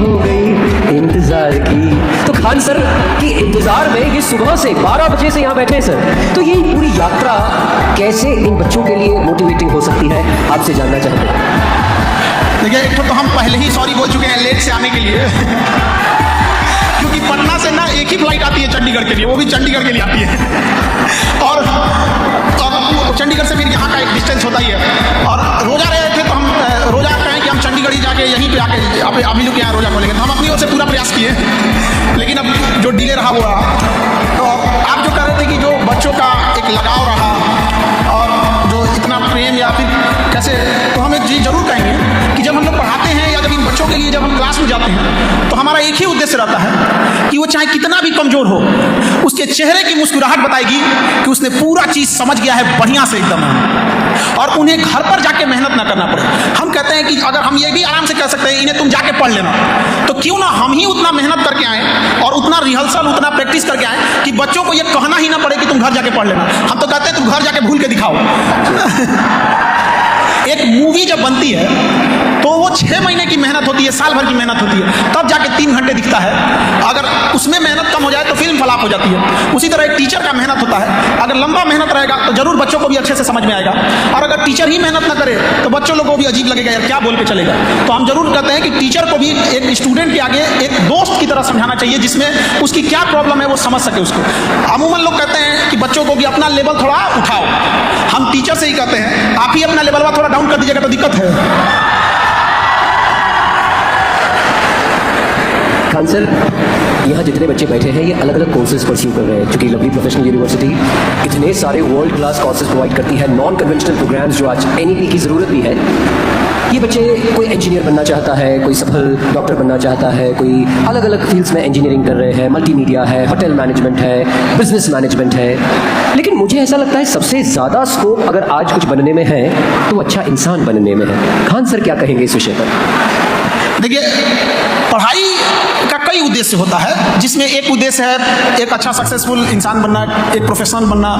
हो गई इंतजार की। तो खान सर की इंतजार में ये सुबह से 12 बजे से यहाँ बैठे हैं सर, तो ये पूरी यात्रा कैसे इन बच्चों के लिए मोटिवेटिंग हो सकती है, आपसे जानना चाहते हैं। देखिए, एक तो हम पहले ही सॉरी बोल चुके हैं लेट से आने के लिए, क्योंकि पटना से ना एक ही फ्लाइट आती है चंडीगढ़ के लिए, वो भी चंडीगढ़ के लिए आती है। और चंडीगढ़ से फिर यहाँ का एक डिस्टेंस होता ही है। और रोज़ा रहे थे तो हम रोज़ा कहें कि हम चंडीगढ़ ही जाके यहीं पे आके अभी लोग यहाँ रोज़ा खोलेंगे, तो हम अपनी ओर से पूरा प्रयास किए, लेकिन अब जो डिले रहा वो रहा। तो आप जो कह रहे थे कि जो बच्चों का एक लगाव रहा और जो इतना प्रेम, या फिर कैसे, तो हम एक चीज़ जरूर कहेंगे कि जब हम लोग पढ़ाते हैं या जब इन बच्चों के लिए जब हम क्लास में जाते हैं तो हमारा एक ही उद्देश्य रहता है कि वो चाहे कितना भी कमज़ोर हो, उसके चेहरे की मुस्कुराहट बताएगी कि उसने पूरा चीज़ समझ गया है बढ़िया से एकदम, और उन्हें घर पर जाके मेहनत ना करना पड़े। हम कहते हैं कि अगर हम ये भी आराम से कह सकते हैं इन्हें तुम जाके पढ़ लेना, तो क्यों ना हम ही उतना मेहनत करके आएँ और उतना रिहर्सल, उतना प्रैक्टिस करके आएँ कि बच्चों को ये कहना ही ना पड़े कि तुम घर जाके पढ़ लेना। हम तो कहते हैं तुम घर जाके भूल के दिखाओ। एक मूवी जब बनती है तो वो 6 महीने की मेहनत होती है, साल भर की मेहनत होती है, तब जाके 3 घंटे दिखता है। अगर उसमें मेहनत कम हो जाए तो फिल्म अलाप हो जाती है। उसी तरह एक टीचर का मेहनत होता है, अगर लंबा मेहनत रहेगा तो जरूर बच्चों को भी अच्छे से समझ में आएगा, और अगर टीचर ही मेहनत ना करे तो बच्चों लोगों को भी अजीब लगेगा, यार क्या बोल के चलेगा। तो हम जरूर कहते हैं कि टीचर को भी एक स्टूडेंट के आगे एक दोस्त की तरह समझाना चाहिए, जिसमें उसकी क्या प्रॉब्लम है वो समझ सके उसको। अमूमन लोग कहते हैं कि बच्चों को भी अपना लेवल थोड़ा उठाओ, हम टीचर से ही कहते हैं आप ही अपना लेवल थोड़ा डाउन कर दीजिएगा तो दिक्कत है। खान सर, यहाँ जितने बच्चे बैठे हैं ये अलग अलग कोर्सेज परस्यू कर रहे हैं, क्योंकि लवली प्रोफेशनल यूनिवर्सिटी इतने सारे वर्ल्ड क्लास कोर्सेज प्रोवाइड करती है, नॉन कन्वेंशनल प्रोग्राम्स जो आज एनईपी की ज़रूरत भी है। ये बच्चे, कोई इंजीनियर बनना चाहता है, कोई सफल डॉक्टर बनना चाहता है, कोई अलग अलग फील्ड्स में इंजीनियरिंग कर रहे हैं, मल्टीमीडिया है, होटल मैनेजमेंट है, बिजनेस मैनेजमेंट है। लेकिन मुझे ऐसा लगता है सबसे ज़्यादा स्कोप अगर आज कुछ बनने में है तो अच्छा इंसान बनने में है। खान सर क्या कहेंगे इस विषय पर? देखिए, पढ़ाई का कई उद्देश्य होता है, जिसमें एक उद्देश्य है एक अच्छा सक्सेसफुल इंसान बनना, एक प्रोफेशनल बनना,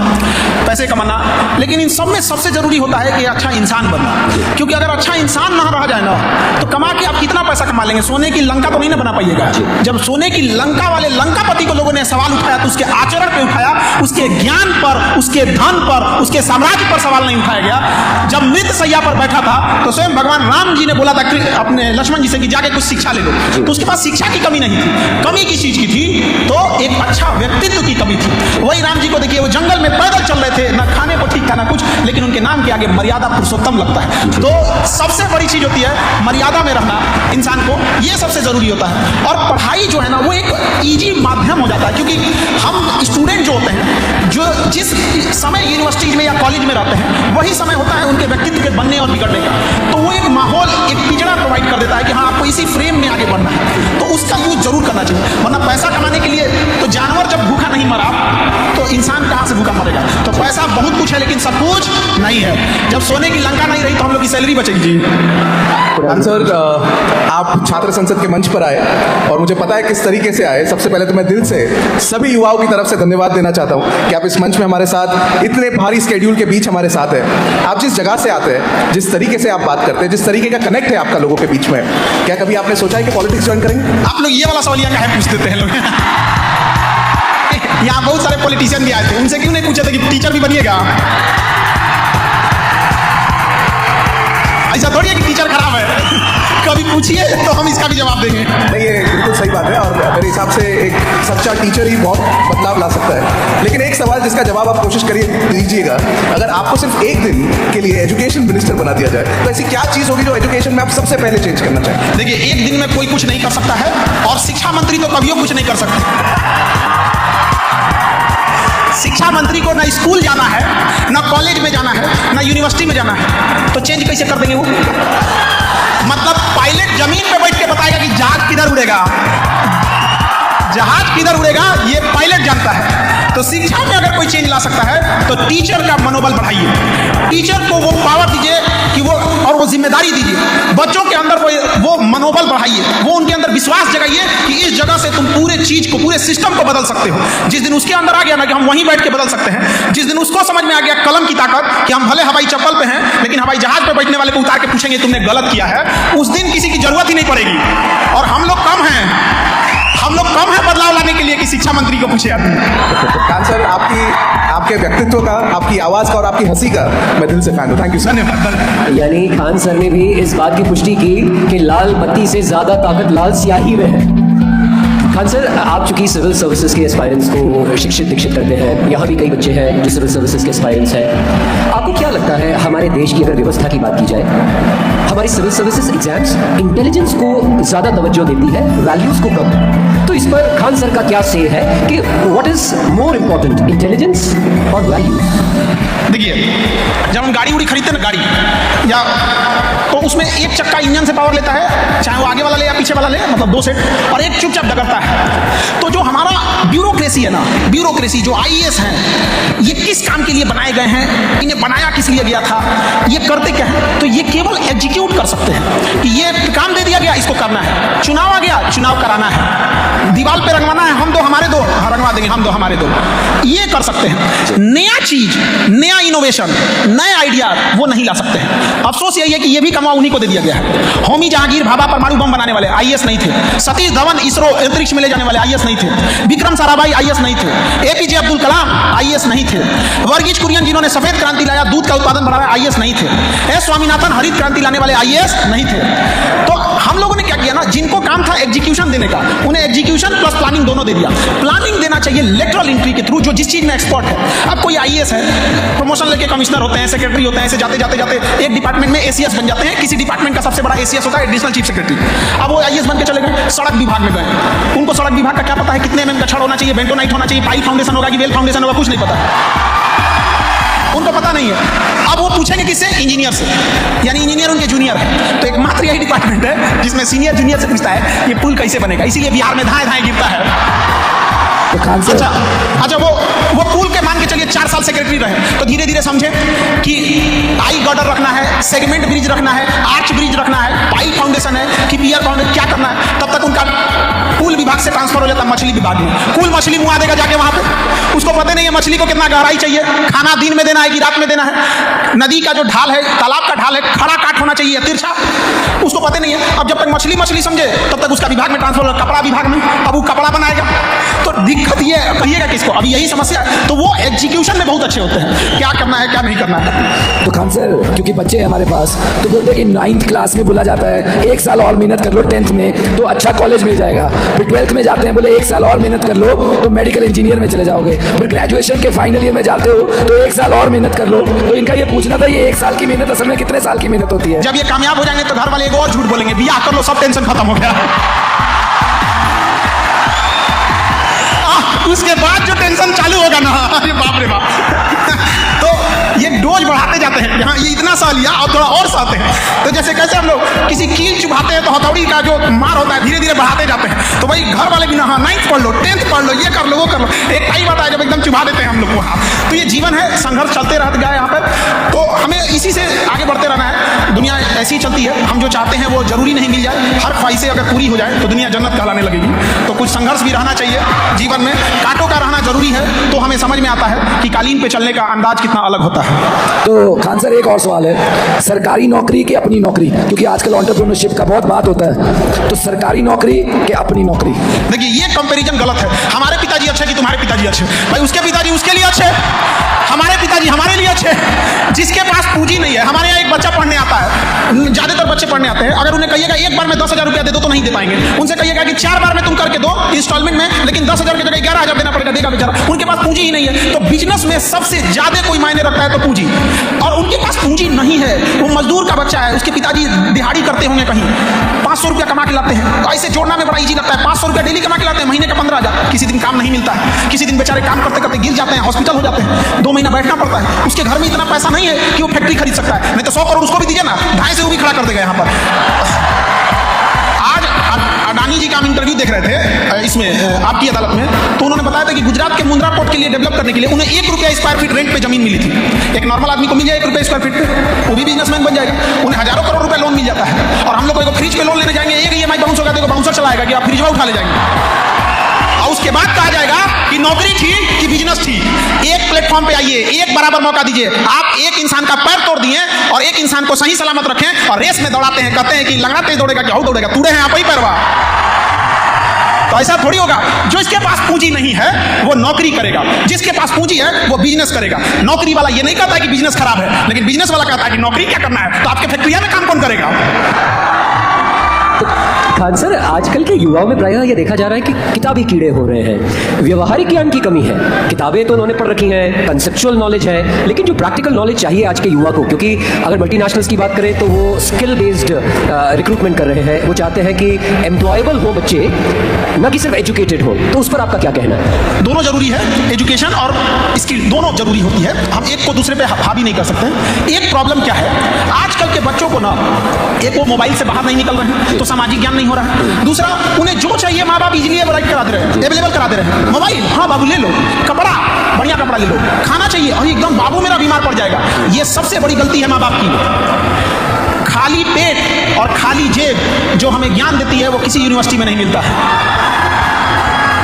पैसे कमाना, लेकिन इन सब में सबसे जरूरी होता है कि अच्छा इंसान बनना। क्योंकि अगर अच्छा इंसान ना रह जाए ना तो कमा के आप कितना पैसा कमा लेंगे, सोने की लंका तो नहीं ना बना पाइएगा। जब सोने की लंका वाले लंकापति को लोगों ने सवाल उठाया तो उसके आचरण पे उठाया, उसके ज्ञान पर, उसके धन पर, उसके साम्राज्य पर सवाल नहीं उठाया गया। जब मृत सैया पर बैठा था तो स्वयं भगवान राम जी ने बोला था अपने लक्ष्मण जी से कि जाके कुछ शिक्षा ले लो, तो उसके पास शिक्षा की कमी नहीं थी। कमी किस चीज की थी? तो एक अच्छा व्यक्तित्व की कमी थी। वही राम जी को देखिए, वो जंगल में पैदल चल रहे थे, ना खाने को ठीक था ना कुछ, लेकिन उनके नाम के आगे मर्यादा पुरुषोत्तम लगता है। तो सबसे बड़ी चीज होती है मर्यादा में रहना इंसान को, ये सबसे जरूरी होता है। और पढ़ाई जो है ना वो एक इजी माध्यम हो जाता है, क्योंकि हम स्टूडेंट जो होते हैं, जो जिस समय यूनिवर्सिटीज में या कॉलेज में रहते हैं, वही समय होता है उनके व्यक्तित्व के बनने और बिगड़ने का। तो वो एक माहौल, एक पिजड़ा प्रोवाइड कर देता है कि हाँ आपको इसी फ्रेम में आगे बढ़ना है, तो उसका यूज जरूर करना चाहिए। वरना पैसा कमाने के लिए तो जानवर जब भूखा नहीं मरा तो इंसान कहाँ से भूखा मरेगा। तो पैसा बहुत कुछ है लेकिन सब कुछ नहीं है। जब सोने की लंका नहीं रही तो हम लोग की सैलरी बचेगी जी। सर, आप छात्र संसद के मंच पर आए और मुझे पता है किस तरीके से आए। सबसे पहले तो मैं दिल से सभी युवाओं की तरफ से धन्यवाद देना चाहता हूं कि आप इस मंच में हमारे साथ इतने भारी स्केड्यूल के बीच हमारे साथ हैं। आप जिस जगह से आते हैं, जिस तरीके से आप बात करते हैं, जिस तरीके का कनेक्ट है आपका लोगों के बीच में, क्या कभी आपने सोचा है कि पॉलिटिक्स ज्वाइन करेंगे? आप लोग ये वाला सवाल काहे पूछ देते हैं लोग? यहाँ बहुत सारे पॉलिटिशियन भी आए थे, उनसे क्यों नहीं पूछे थे कि टीचर भी बनिएगा? ऐसा थोड़ी है कि टीचर खराब है, कभी पूछिए तो हम इसका भी जवाब देंगे। नहीं, ये बिल्कुल सही बात है और मेरे हिसाब से एक सच्चा टीचर ही बहुत बदलाव ला सकता है। लेकिन एक सवाल जिसका जवाब आप कोशिश करिए दीजिएगा, अगर आपको सिर्फ एक दिन के लिए एजुकेशन मिनिस्टर बना दिया जाए तो ऐसी क्या चीज़ होगी जो एजुकेशन में आप सबसे पहले चेंज करना चाहें? देखिए, एक दिन में कोई कुछ नहीं कर सकता है, और शिक्षा मंत्री तो कभी कुछ नहीं कर सकते। शिक्षा मंत्री को ना स्कूल जाना है, ना कॉलेज में जाना है, ना यूनिवर्सिटी में जाना है, तो चेंज कैसे कर देंगे वो? मतलब पायलट जमीन पे बैठ के बताएगा कि जहाज किधर उड़ेगा, जहाज किधर उड़ेगा ये पायलट जानता है। तो शिक्षा में अगर कोई चेंज ला सकता है तो टीचर का मनोबल बढ़ाइए, टीचर को वो पावर दीजिए कि वो, और वो जिम्मेदारी दीजिए, बच्चों के अंदर वो मनोबल बढ़ाइए, वो उनके अंदर विश्वास जगाइए कि इस जगह से तुम पूरे चीज को, पूरे सिस्टम को बदल सकते हो। जिस दिन उसके अंदर आ गया ना कि हम वहीं बैठ के बदल सकते हैं, जिस दिन उसको समझ में आ गया कलम की ताकत कि हम भले हवाई चप्पल पे हैं लेकिन हवाई जहाज पे बैठने वाले को उतार के पूछेंगे तुमने गलत किया है, उस दिन किसी की जरूरत ही नहीं पड़ेगी। और हम लोग कम हैं बदलाव लाने के लिए कि शिक्षा मंत्री को पूछे आदमी। खान सर, आपके व्यक्तित्व का, आपकी आवाज का और आपकी हंसी का मैं दिल से फैन हूं। Thank you sir. धन्यवाद। यानी खान सर ने भी इस बात की पुष्टि की कि लाल बत्ती से ज्यादा ताकत लाल स्याही में है। खान सर, आप चूंकि सिविल सर्विसेज के एस्पायरेंट्स को शिक्षित दीक्षित करते हैं, यहाँ भी कई बच्चे हैं जो सिविल सर्विसेज के एस्पायरेंट्स हैं, आपको क्या लगता है हमारे देश की अगर व्यवस्था की बात की जाए, हमारी सिविल सर्विसेज एग्जाम्स इंटेलिजेंस को ज़्यादा तवज्जो देती है, वैल्यूज़ को कम, तो इस पर खान सर का क्या से है कि what is more important, intelligence और वैल्यूज? देखिए, जब हम गाड़ी उड़ी खरीदते हैं ना, गाड़ी या तो उसमें एक चक्का इंजन से पावर लेता है, चाहे वो आगे वाला ले या पीछे वाला ले, मतलब दो सेट, और एक चुपचाप डगरता है। तो जो हमारा ब्यूरोक्रेसी है ना, ब्यूरोक्रेसी जो आईएएस हैं, ये किस काम के लिए बनाए गए हैं, इन्हें बनाया किस लिए गया था, ये करते क्या है? तो ये केवल एग्जीक्यूट कर सकते हैं कि ये काम दे दिया गया, इसको करना है, चुनाव आ गया, चुनाव कराना है, दीवार पे रंगवाना है, हम दो हमारे दो, रंगवा देंगे, हम दो हमारे दो, ये कर सकते हैं। नया चीज, नया इनोवेशन, नए आइडिया वो नहीं ला सकते हैं। अफसोस यही है कि ये भी डिप्लोमा उन्हीं को दे दिया गया है। होमी जहांगीर भाभा परमाणु बम बनाने वाले आईएएस नहीं थे। सतीश धवन इसरो अंतरिक्ष में ले जाने वाले आईएएस नहीं थे। विक्रम साराभाई आईएएस नहीं थे। एपीजे अब्दुल कलाम आईएएस नहीं थे। वर्गीज कुरियन जिन्होंने सफेद क्रांति लाया, दूध का उत्पादन बढ़ाया, आईएएस नहीं थे। एस स्वामीनाथन हरित क्रांति लाने वाले आईएएस नहीं थे। तो हम लोगों ने क्या किया ना, जिनको काम था एग्जीक्यूशन देने का, उन्हें एग्जीक्यूशन प्लस प्लानिंग दोनों दे दिया। प्लानिंग देना चाहिए लेटरल एंट्री के थ्रू, जो जिस चीज में एक्सपर्ट है। अब कोई आईएएस है, प्रमोशन लेके कमिश्नर होते हैं, सेक्रेटरी होते हैं, ऐसे जाते जाते जाते एक डिपार्टमेंट में एसीएस बन जाते हैं। किसी डिपार्टमेंट का सबसे बड़ा एसीएस होता है एडिशनल चीफ सेक्रेटरी। अब वो आईएएस बन के चले गए, सड़क विभाग में गए। उनको सड़क विभाग का क्या पता है, कितने एमएम का छड़ होना चाहिए, बेंटोनाइट होना चाहिए, पाइप फाउंडेशन होगा कि वेल फाउंडेशन होगा, कुछ नहीं पता, उनको पता नहीं है। अब वो पूछेंगे किससे, इंजीनियर से, यानी इंजीनियर उनके जूनियर है। तो एक मात्र यही डिपार्टमेंट है जिसमें सीनियर जूनियर से पूछता है ये पुल कैसे बनेगा। इसीलिए बिहार में धाए धाए गिरता है। अच्छा वो पुल के मान के चलिए 4 साल सेक्रेटरी रहे, तो धीरे धीरे समझे कि आई गर्डर रखना है, सेगमेंट ब्रिज रखना है, आर्च ब्रिज रखना है, पाइप फाउंडेशन है कि पियर फाउंडेशन, क्या करना है। तब तक उनका पुल विभाग से ट्रांसफर हो जाता है मछली विभाग में। कुल मछली मुआ देगा जाके वहां पे, उसको पता नहीं है मछली को कितना गहराई चाहिए, खाना दिन में देना है कि रात में देना है, नदी का जो ढाल है, तालाब का ढाल है, खड़ा काट होना चाहिए तिरछा, उसको पता नहीं है। अब जब तक मछली समझे तब तक उसका विभाग में ट्रांसफर होगा, कपड़ा विभाग में, अब वो कपड़ा बनाएगा। तो दिक्कत ये कहिएगा किसको, अभी यही समस्या है। तो वो एग्जीक्यूशन में बहुत अच्छे होते हैं, क्या करना है क्या नहीं करना है। तो खान सर, क्योंकि बच्चे हैं हमारे पास, तो बोलते हैं कि 9th क्लास में बोला जाता है 1 साल और मेहनत कर लो 10th में तो अच्छा कॉलेज मिल जाएगा। फिर 12th में जाते हैं, बोले 1 साल और मेहनत कर लो तो मेडिकल इंजीनियर में चले जाओगे। फिर ग्रेजुएशन के फाइनल ईयर में जाते हो तो 1 साल और मेहनत कर लो। तो इनका ये पूछना था, ये 1 साल की मेहनत असल में कितने साल की मेहनत होती है? जब ये कामयाब हो जाएंगे तो घर वाले एक और झूठ बोलेंगे, बियाह कर लो सब टेंशन खत्म हो गया। उसके बाद जो टेंशन चालू होगा ना, अरे बाप रे बाप। तो ये डोज बढ़ाते जाते हैं, यहाँ ये इतना सा लिया और थोड़ा और साते हैं। तो जैसे कैसे हम लोग किसी कील चुभाते हैं तो हथौड़ी का जो मार होता है धीरे धीरे बढ़ाते जाते हैं। तो भाई घर वाले भी ना, हाँ 9th पढ़ लो, 10th पढ़ लो, ये कर लो वो कर लो, एक टाइम आता है जब एकदम चुभा देते हैं हम लोग वहाँ। तो ये जीवन है, संघर्ष चलते रहता गया यहाँ पर। तो हमें इसी से आगे बढ़ते रहना है। दुनिया ऐसी ही चलती है, हम जो चाहते हैं वो जरूरी नहीं मिल जाए। हर ख्वाहिशें अगर पूरी हो जाए तो दुनिया जन्नत कहलाने लगेगी। तो कुछ संघर्ष भी रहना चाहिए जीवन में, कांटों का रहना जरूरी है। तो हमें समझ में आता है कि कालीन पे चलने का अंदाज कितना अलग होता है। तो खान सर, एक और सवाल है, सरकारी नौकरी के अपनी नौकरी, क्योंकि आजकल एंटरप्रेन्योरशिप का बहुत बात होता है, तो सरकारी नौकरी के अपनी नौकरी। देखिए ये कंपैरिजन गलत है। हमारे पिताजी अच्छे कि तुम्हारे पिताजी अच्छे, भाई उसके पिताजी उसके लिए अच्छे, हमारे पिताजी हमारे लिए अच्छे। जिसके पास पूंजी नहीं है, हमारे यहाँ एक बच्चा पढ़ने आता है, ज्यादातर बच्चे पढ़ने आते हैं, अगर उन्हें कहिएगा एक बार में 10,000 रुपया दे दो तो नहीं दे पाएंगे। उनसे कहिएगा कि 4 बार में तुम करके दो इंस्टॉलमेंट में, लेकिन 10,000 की जगह 11,000 देना पड़ेगा, देगा बेचारा। उनके पास पूंजी ही नहीं है। तो बिजनेस में सबसे ज्यादा कोई मायने रखता है तो पूंजी, और उनके पास पूंजी नहीं है। वो मजदूर का बच्चा है, उसके पिताजी दिहाड़ी करते होंगे कहीं, 500 रुपया कमा के लाते हैं। तो ऐसे जोड़ना में बड़ा इजी लगता है, 500 रुपया डेली कमा के लाते हैं, महीने का 15,000। किसी दिन काम नहीं मिलता है, किसी दिन बेचारे काम करते करते गिर जाते हैं, हॉस्पिटल हो जाते हैं, 2 महीना बैठना पड़ता है। उसके घर में इतना पैसा नहीं है कि वो फैक्ट्री खरीद सकता है, नहीं तो 100 करोड़ उसको भी दीजिए ना, 2.5 से वो भी खड़ा कर देगा यहाँ पर। आज अडानी जी का हम इंटरव्यू देख रहे थे इसमें आपकी अदालत में, तो उन्होंने बताया था कि गुजरात के मुंद्रा पोर्ट के लिए डेवलप करने के लिए उन्हें 1 रुपया स्क्वायर फीट रेंट पे जमीन मिली थी। एक नॉर्मल आदमी को मिल जाए 1 रुपया स्क्वायर फीट पे, वो भी बिजनेसमैन बन जाएगा, उन्हें हजारों करोड़ रुपए लोन मिल जाता है। और हम लोग को फ्रिज पे लोन लेने जाएंगे, एक EMI बाउंस होगा तो बाउंसर चलाएगा कि आप फ्रिजवा उठा ले जाएंगे। और उसके बाद कहा जाएगा कि नौकरी थी कि बिजनेस थी। एक प्लेटफॉर्म पे आइए, एक बराबर मौका दीजिए। आप एक इंसान का पैर तोड़ दिए और एक इंसान को सही सलामत रखें और रेस में दौड़ाते हैं, कहते हैं कि लंगड़ा तेज दौड़ेगा कि हाउ दौड़ेगा, तूड़े हैं आप ही पैरवा। तो ऐसा थोड़ी होगा। जो इसके पास पूंजी नहीं है वो नौकरी करेगा, जिसके पास पूंजी है वो बिजनेस करेगा। नौकरी वाला ये नहीं कहता है कि बिजनेस खराब है, लेकिन बिजनेस वाला कहता है कि नौकरी क्या करना है। तो आपके फैक्ट्रिया में काम कौन करेगा? खान सर, आजकल के युवाओं में प्रायः ये देखा जा रहा है कि किताबी कीड़े हो रहे हैं, व्यवहारिक ज्ञान की कमी है। किताबें तो उन्होंने पढ़ रखी हैं, कंसेप्चुअल नॉलेज है, लेकिन जो प्रैक्टिकल नॉलेज चाहिए आज के युवा को, क्योंकि अगर मल्टीनेशनल्स की बात करें तो वो स्किल बेस्ड रिक्रूटमेंट कर रहे हैं। वो चाहते हैं कि एम्प्लॉयबल हो बच्चे, न कि सिर्फ एजुकेटेड हो। तो उस पर आपका क्या कहना है? दोनों जरूरी है, एजुकेशन और स्किल दोनों जरूरी होती है। हम एक को दूसरे पे हावी नहीं कर सकते। एक प्रॉब्लम क्या है, आजकल के बच्चों को ना, एक वो मोबाइल से बाहर नहीं निकल रहे हैं तो सामाजिक ज्ञान नहीं हो रहा है। दूसरा, उन्हें जो चाहिए माँ बाप इजीली अवेलेबल करा दे रहे हैं। मोबाइल, हाँ बाबू ले लो, कपड़ा बढ़िया कपड़ा ले लो, खाना चाहिए और एकदम बाबू मेरा बीमार पड़ जाएगा। ये सबसे बड़ी गलती है माँ बाप की। खाली पेट और खाली जेब जो हमें ज्ञान देती है वो किसी यूनिवर्सिटी में नहीं मिलता है।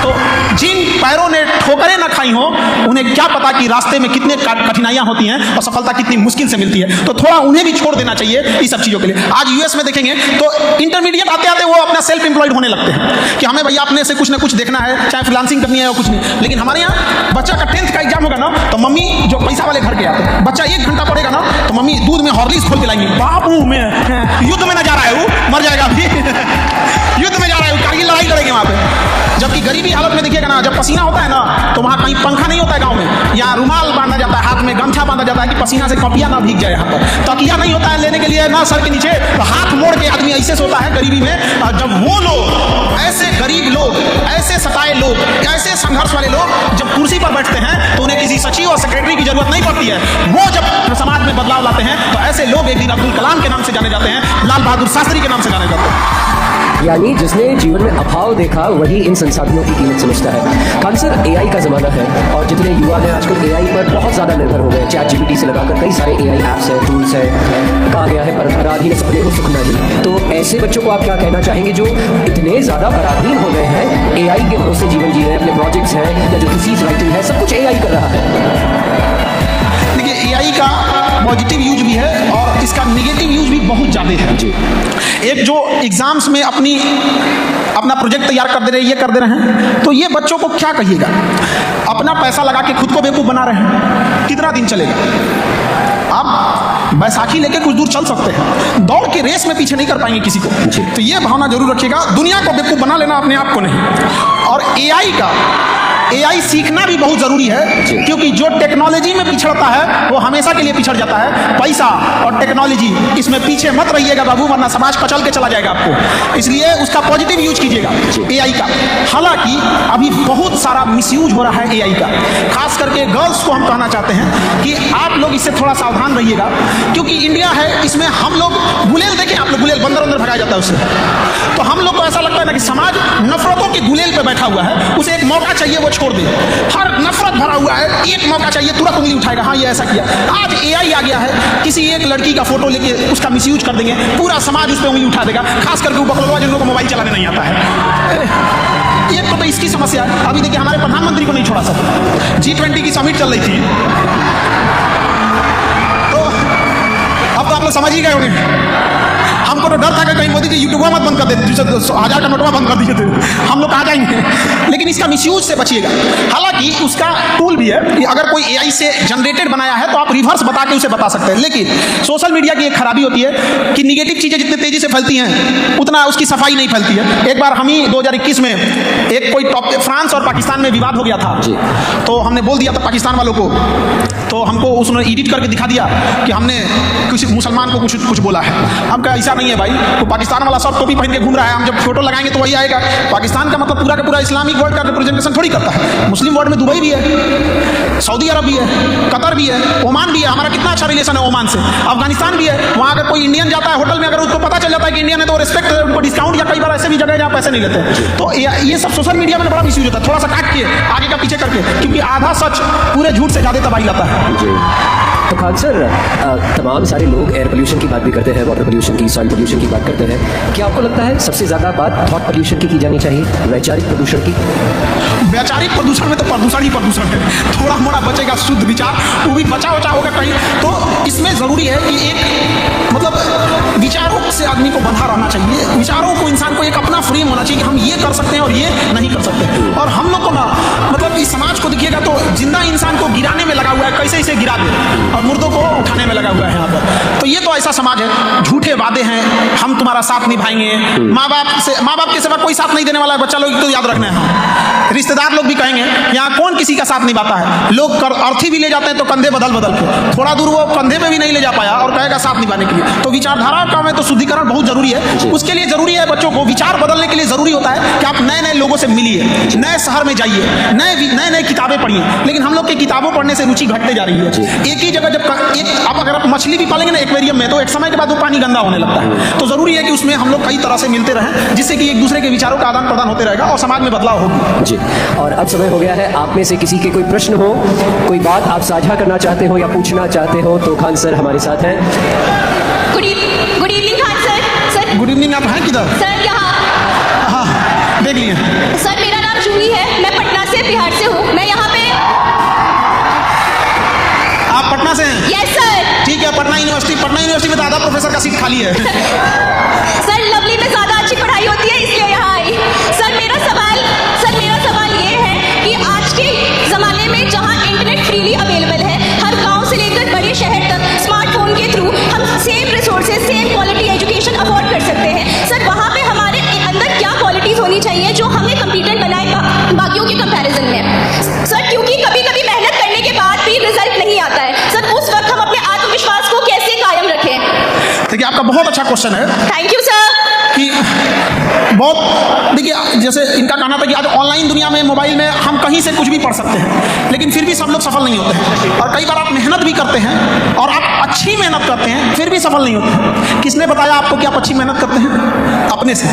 तो जिन पैरों ने ठोकरें न खाई हो उन्हें क्या पता कि रास्ते में कितने कठिनाइयां होती हैं और सफलता कितनी मुश्किल से मिलती है। तो थोड़ा उन्हें भी छोड़ देना चाहिए इस सब चीज़ों के लिए। आज यूएस में देखेंगे तो इंटरमीडिएट आते आते वो अपना सेल्फ एम्प्लॉयड होने लगते हैं कि हमें भैया अपने से कुछ ना कुछ देखना है, चाहे फ्रीलांसिंग करनी है या कुछ नहीं। लेकिन हमारे यहाँ बच्चा का 10th का एग्जाम होगा ना तो मम्मी जो पैसा वाले घर के आते हैं, बच्चा 1 घंटा पढ़ेगा ना तो मम्मी दूध में हॉर्लिक्स खोल के लाएंगे। बाबू में युद्ध में ना जा रहा है, वो मर जाएगा अभी युद्ध में जा रहा है, कारगिल लड़ाई लड़ेंगे वहां पे। जबकि गरीबी हालत में देखिएगा ना, जब पसीना होता है ना तो वहां कहीं पंखा नहीं होता है गांव में, यहाँ रुमाल बांधा जाता है, हाथ में गमछा बांधा जाता है कि पसीना से कपिया ना भीग जाए। यहाँ पर तकिया नहीं होता है लेने के लिए ना सर के नीचे, तो हाथ मोड़ के आदमी ऐसे सोता है गरीबी में। और जब वो लोग, ऐसे गरीब लोग, ऐसे सताए लोग, ऐसे संघर्ष वाले लोग जब कुर्सी पर बैठते हैं तो उन्हें किसी सचिव और सेक्रेटरी की जरूरत नहीं पड़ती है। वो जब समाज में बदलाव लाते हैं तो ऐसे लोग एक दिन अब्दुल कलाम के नाम से जाने जाते हैं, लाल बहादुर शास्त्री के नाम से जाने जाते हैं। यानी जिसने जीवन में अभाव देखा वही इन संसाधनों की कीमत समझता है। खान सर, एआई का ज़माना है और जितने युवा हैं आजकल एआई पर बहुत ज़्यादा निर्भर हो गए। चैटजीपीटी से लगाकर कई सारे एआई ऐप्स हैं, टूल्स हैं। कहा गया है पर पराधीन सपने को सुख नहीं। तो ऐसे बच्चों को आप क्या कहना चाहेंगे जो इतने ज़्यादा पराधीन हो गए हैं, एआई के भरोसे जीवन जी रहे हैं, अपने प्रोजेक्ट्स हैं या जो थीसिस राइटिंग है सब कुछ एआई कर रहा है। देखिए, एआई का पॉजिटिव यूज भी है और इसका नेगेटिव यूज भी बहुत ज़्यादा है जी। एक जो एग्जाम्स में अपना प्रोजेक्ट तैयार कर दे रहे हैं, ये कर दे रहे हैं, तो ये बच्चों को क्या कहिएगा, अपना पैसा लगा के खुद को बेवकूफ़ बना रहे हैं। कितना दिन चलेगा? आप बैसाखी लेके कुछ दूर चल सकते हैं, दौड़ के रेस में पीछे नहीं कर पाएंगे किसी को। तो ये भावना जरूर रखिएगा, दुनिया को बेवकूफ़ बना लेना, अपने आप को नहीं। और एआई सीखना भी बहुत जरूरी है, क्योंकि जो टेक्नोलॉजी में पिछड़ता है वो हमेशा के लिए पिछड़ जाता है। पैसा और टेक्नोलॉजी, इसमें पीछे मत रहिएगा बाबू, वरना समाज कचल के चला जाएगा आपको। इसलिए उसका पॉजिटिव यूज कीजिएगा एआई का। हालांकि अभी बहुत सारा मिसयूज हो रहा है एआई का, खास करके गर्ल्स को हम कहना चाहते हैं कि आप लोग इससे थोड़ा सावधान रहिएगा, क्योंकि इंडिया है, इसमें हम लोग गुलेल देखें आप लोग, गुलेल बंदर अंदर भगाया जाता है उससे। तो हम लोग को ऐसा लगता है ना कि समाज नफरतों के गुलेल पे बैठा हुआ है, उसे एक मौका चाहिए वो छोड़ दे। हर नफरत भरा हुआ है, एक मौका चाहिए तुरंत उंगली उठाएगा, हाँ ये ऐसा किया। आज एआई आ गया है, किसी एक लड़की का फोटो लेके उसका मिसयूज कर देंगे, पूरा समाज उस पर उंगली उठा देगा, खास करके वो बकलवा जिन लोगों को मोबाइल चलाने नहीं आता है। एक तो इसकी समस्या है। अभी देखिए, हमारे प्रधानमंत्री को नहीं छोड़ा सकते, G20 की समिट चल रही थी, तो अब तो आप लोग समझ ही गए होंगे। हमको तो डर था कि कहीं मोदी जी यूट्यूब मत बंद कर देते, 1000 का नोटवा बंद कर दिए थे, हम लोग आ जाएंगे। लेकिन इसका मिसयूज से बचिएगा। हालांकि उसका टूल भी है कि अगर कोई एआई से जनरेटेड बनाया है तो आप रिवर्स बता के उसे बता सकते हैं। लेकिन सोशल मीडिया की एक खराबी होती है कि निगेटिव चीज़ें जितनी तेजी से फैलती हैं उतना उसकी सफाई नहीं फैलती है। एक बार हम ही 2021 में एक कोई फ्रांस और पाकिस्तान में विवाद हो गया था, तो हमने बोल दिया था पाकिस्तान वालों को, तो हमको उसने एडिट करके दिखा दिया कि हमने किसी मुसलमान को कुछ बोला है। हम कहा ऐसा नहीं है भाई, वो पाकिस्तान वाला सब टोपी पहन के घूम रहा है, हम जब फोटो लगाएंगे तो वही आएगा। पाकिस्तान का मतलब पूरा का पूरा इस्लामिक वर्ल्ड का रिप्रेजेंटेशन थोड़ी करता है। मुस्लिम वर्ल्ड में दुबई भी है, सऊदी अरब भी है, कतर भी है, ओमान भी है, हमारा कितना अच्छा रिलेशन है ओमान से, अफगानिस्तान भी है। वहाँ अगर कोई इंडियन जाता है होटल में, अगर उसको पता चल जाता है कि इंडियन है तो रिस्पेक्ट, उनको डिस्काउंट, या कई बार ऐसे भी जगह जहाँ पैसे नहीं लेते। तो ये सब सोशल मीडिया में बड़ा मिसयूज होता है, थोड़ा सा काट के आगे का पीछे करके, क्योंकि आधा सच पूरे झूठ से ज़्यादा तबाही लाता है। तो खान सर, तमाम सारे लोग एयर पोल्यूशन की बात भी करते हैं, वाटर पोल्यूशन की, सॉइल पोल्यूशन की बात करते हैं। क्या आपको लगता है सबसे ज़्यादा बात थॉट पोल्यूशन की जानी चाहिए, वैचारिक प्रदूषण की? वैचारिक प्रदूषण में तो प्रदूषण ही प्रदूषण है, थोड़ा मोड़ा बचेगा शुद्ध विचार, वो भी बचा होगा कहीं। तो इसमें ज़रूरी है कि एक मतलब विचारों से आदमी को बंधा रहना चाहिए। विचारों को, इंसान को एक अपना फ्रेम होना चाहिए कि हम ये कर सकते हैं और ये नहीं कर सकते। और हम लोग को ना मतलब इस समाज को देखिएगा तो जिंदा इंसान को गिराने में लगा हुआ है, कैसे इसे गिरा दे, और मुर्दों को उठाने में लगा हुआ है यहाँ पर। तो ये तो ऐसा समाज है, झूठे वादे हैं, हम तुम्हारा साथ निभाएंगे। माँ बाप के सिवा कोई साथ नहीं देने वाला है, बच्चा लोग तो याद रखना है। रिश्तेदार लोग भी कहेंगे यहाँ कौन किसी का साथ निभाता है। लोग अर्थी भी ले जाते हैं तो कंधे बदल के, थोड़ा दूर वो कंधे पे भी नहीं ले जा पाया और कहेगा साथ निभाने के लिए। तो विचारधारा का में तो शुद्धिकरण बहुत जरूरी है। उसके लिए जरूरी है बच्चों को विचार बदलने के लिए जरूरी होता है कि आप नए नए लोगों से मिलिए, नए शहर में जाइए, नए किताबें पढ़िए। लेकिन हम लोग की किताबों पढ़ने से रुचि घटते जा रही है। एक ही जगह जब आप अगर आप मछली भी पालेंगे ना एक्वेरियम में, तो एक समय के बाद वो पानी गंदा होने लगता है। तो जरूरी है कि उसमें हम लोग कई तरह से मिलते रहें, जिससे कि एक दूसरे के विचारों का आदान प्रदान होते रहेगा और समाज में बदलाव होगी। जी, और अब समय हो गया है, आप में से किसी के कोई प्रश्न हो, कोई बात आप साझा करना चाहते हो या पूछना चाहते हो तो खान सर हमारे साथ हैं। Good evening Khan sir. Good evening, आप हैं किधर? सर यहाँ। हाँ, देख लिए सर मेरा नाम जूही है, मैं पटना प्रोफेसर का सीट खाली है। सर लवली में ज्यादा अच्छी पढ़ाई होती है इसलिए यहाँ आई। सर मेरा सवाल ये है कि आज के जमाने में जहाँ इंटरनेट फ्रीली अवेलेबल है, हर गांव से लेकर बड़े शहर तक स्मार्टफोन के थ्रू हम same resources, same quality education afford कर सकते हैं। सर वहाँ पे हमारे अंदर क्या क्वालिटीज होनी चाहिए जो हमें कंपीटेंट बनाए बाकियों के कंपैरिजन में? सर क्योंकि कभी कभी मेहनत करने के बाद भी रिजल्ट नहीं आता है। सर उस वक्त हम अपने आत्मविश्वास को कैसे कायम रखें? देखिए आपका बहुत अच्छा क्वेश्चन है थैंक यू सर। कि बहुत, देखिए जैसे इनका कहना था कि आज ऑनलाइन दुनिया में, मोबाइल में हम कहीं से कुछ भी पढ़ सकते हैं, लेकिन फिर भी सब लोग सफल नहीं होते हैं। और कई बार आप मेहनत भी करते हैं और आप अच्छी मेहनत करते हैं, फिर भी सफल नहीं होते हैं। किसने बताया आपको कि आप अच्छी मेहनत करते हैं? अपने से।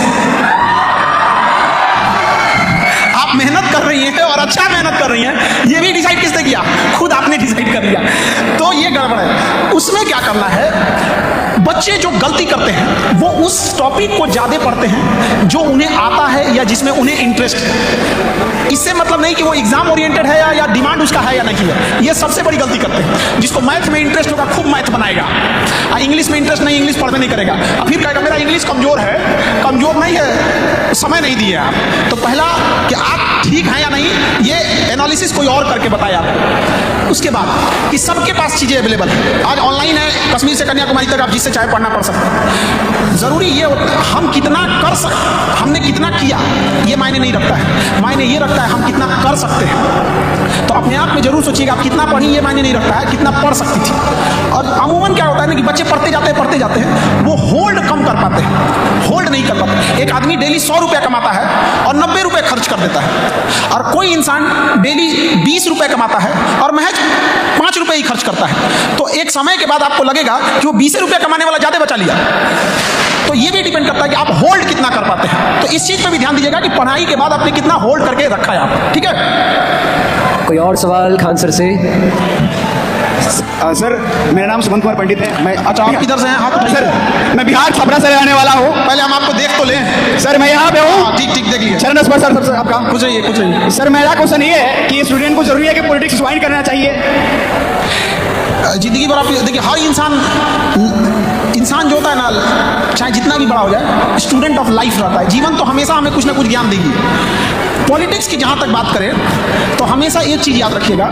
आप मेहनत कर रही हैं और अच्छा मेहनत कर रही हैं, ये भी डिसाइड किसने किया? खुद आपने डिसाइड कर लिया। तो ये गड़बड़ है। उसमें क्या करना है, बच्चे जो गलती करते हैं वो उस टॉपिक को ज्यादा पढ़ते हैं जो उन्हें आता है या जिसमें उन्हें इंटरेस्ट है। इससे मतलब नहीं कि वो एग्जाम ओरिएंटेड है या डिमांड उसका है या नहीं है। ये सबसे बड़ी गलती करते हैं। जिसको मैथ में इंटरेस्ट होगा खूब मैथ बनाएगा, इंग्लिश में इंटरेस्ट नहीं, इंग्लिश पढ़ने नहीं करेगा, फिर कहेगा मेरा इंग्लिश कमजोर है। कमजोर नहीं है, समय नहीं दिए आप। तो पहला कि आप ठीक हैं या नहीं, ये एनालिसिस कोई और करके बताए आपको। उसके बाद कि सबके पास चीजें अवेलेबल है। आज ऑनलाइन है, कश्मीर से कन्याकुमारी तक आप जिससे चाहे पढ़ना पढ़ सकते हैं। जरूरी ये हम कितना कर सकते, हमने कितना किया ये मायने नहीं रखता है। मायने ये रखता है हम कितना कर सकते हैं। तो अपने आप में जरूर सोचिएगा आप कितना पढ़ी, ये मायने नहीं रखता है कितना पढ़ सकती थी। और अमूमन क्या होता है ना कि बच्चे पढ़ते जाते हैं, वो होल्ड कम कर पाते हैं, होल्ड नहीं कर पाते। एक आदमी डेली 100 रुपया कमाता है और 90 रुपये खर्च कर देता है, और कोई इंसान डेली 20 रुपये कमाता है और महज 5 रुपये ही खर्च करता है। तो एक समय के बाद आपको लगेगा कि वो 20 रुपये कमाने वाला ज्यादा बचा लिया। तो ये भी डिपेंड करता है कि आप होल्ड कितना कर पाते हैं। तो इस चीज पे भी ध्यान दीजिएगा कि पढ़ाई के बाद आपने कितना होल्ड करके रखा है आप। ठीक है, कोई और सवाल खान सर से? सर मेरा नाम सुमन कुमार पंडित है। मैं अच्छा आप किधर से हैं? हाथ उठाइए। सर मैं बिहार छपरा से रहने वाला हूँ। पहले हम आपको देख तो लें। सर मैं यहाँ पे हूँ। ठीक ठीक देख लीजिए। चरण स्पर्श सर आपका कुछ रहिए। सर मेरा क्वेश्चन ये है कि स्टूडेंट को जरूरी है कि पॉलिटिक्स ज्वाइन करना चाहिए? जिंदगी भर आप देखिए, हर इंसान जो होता है ना, चाहे जितना भी बड़ा हो जाए, स्टूडेंट ऑफ लाइफ रहता है। जीवन तो हमेशा हमें कुछ ना कुछ ज्ञान देगी। पॉलिटिक्स की जहाँ तक बात करें तो हमेशा एक चीज़ याद रखिएगा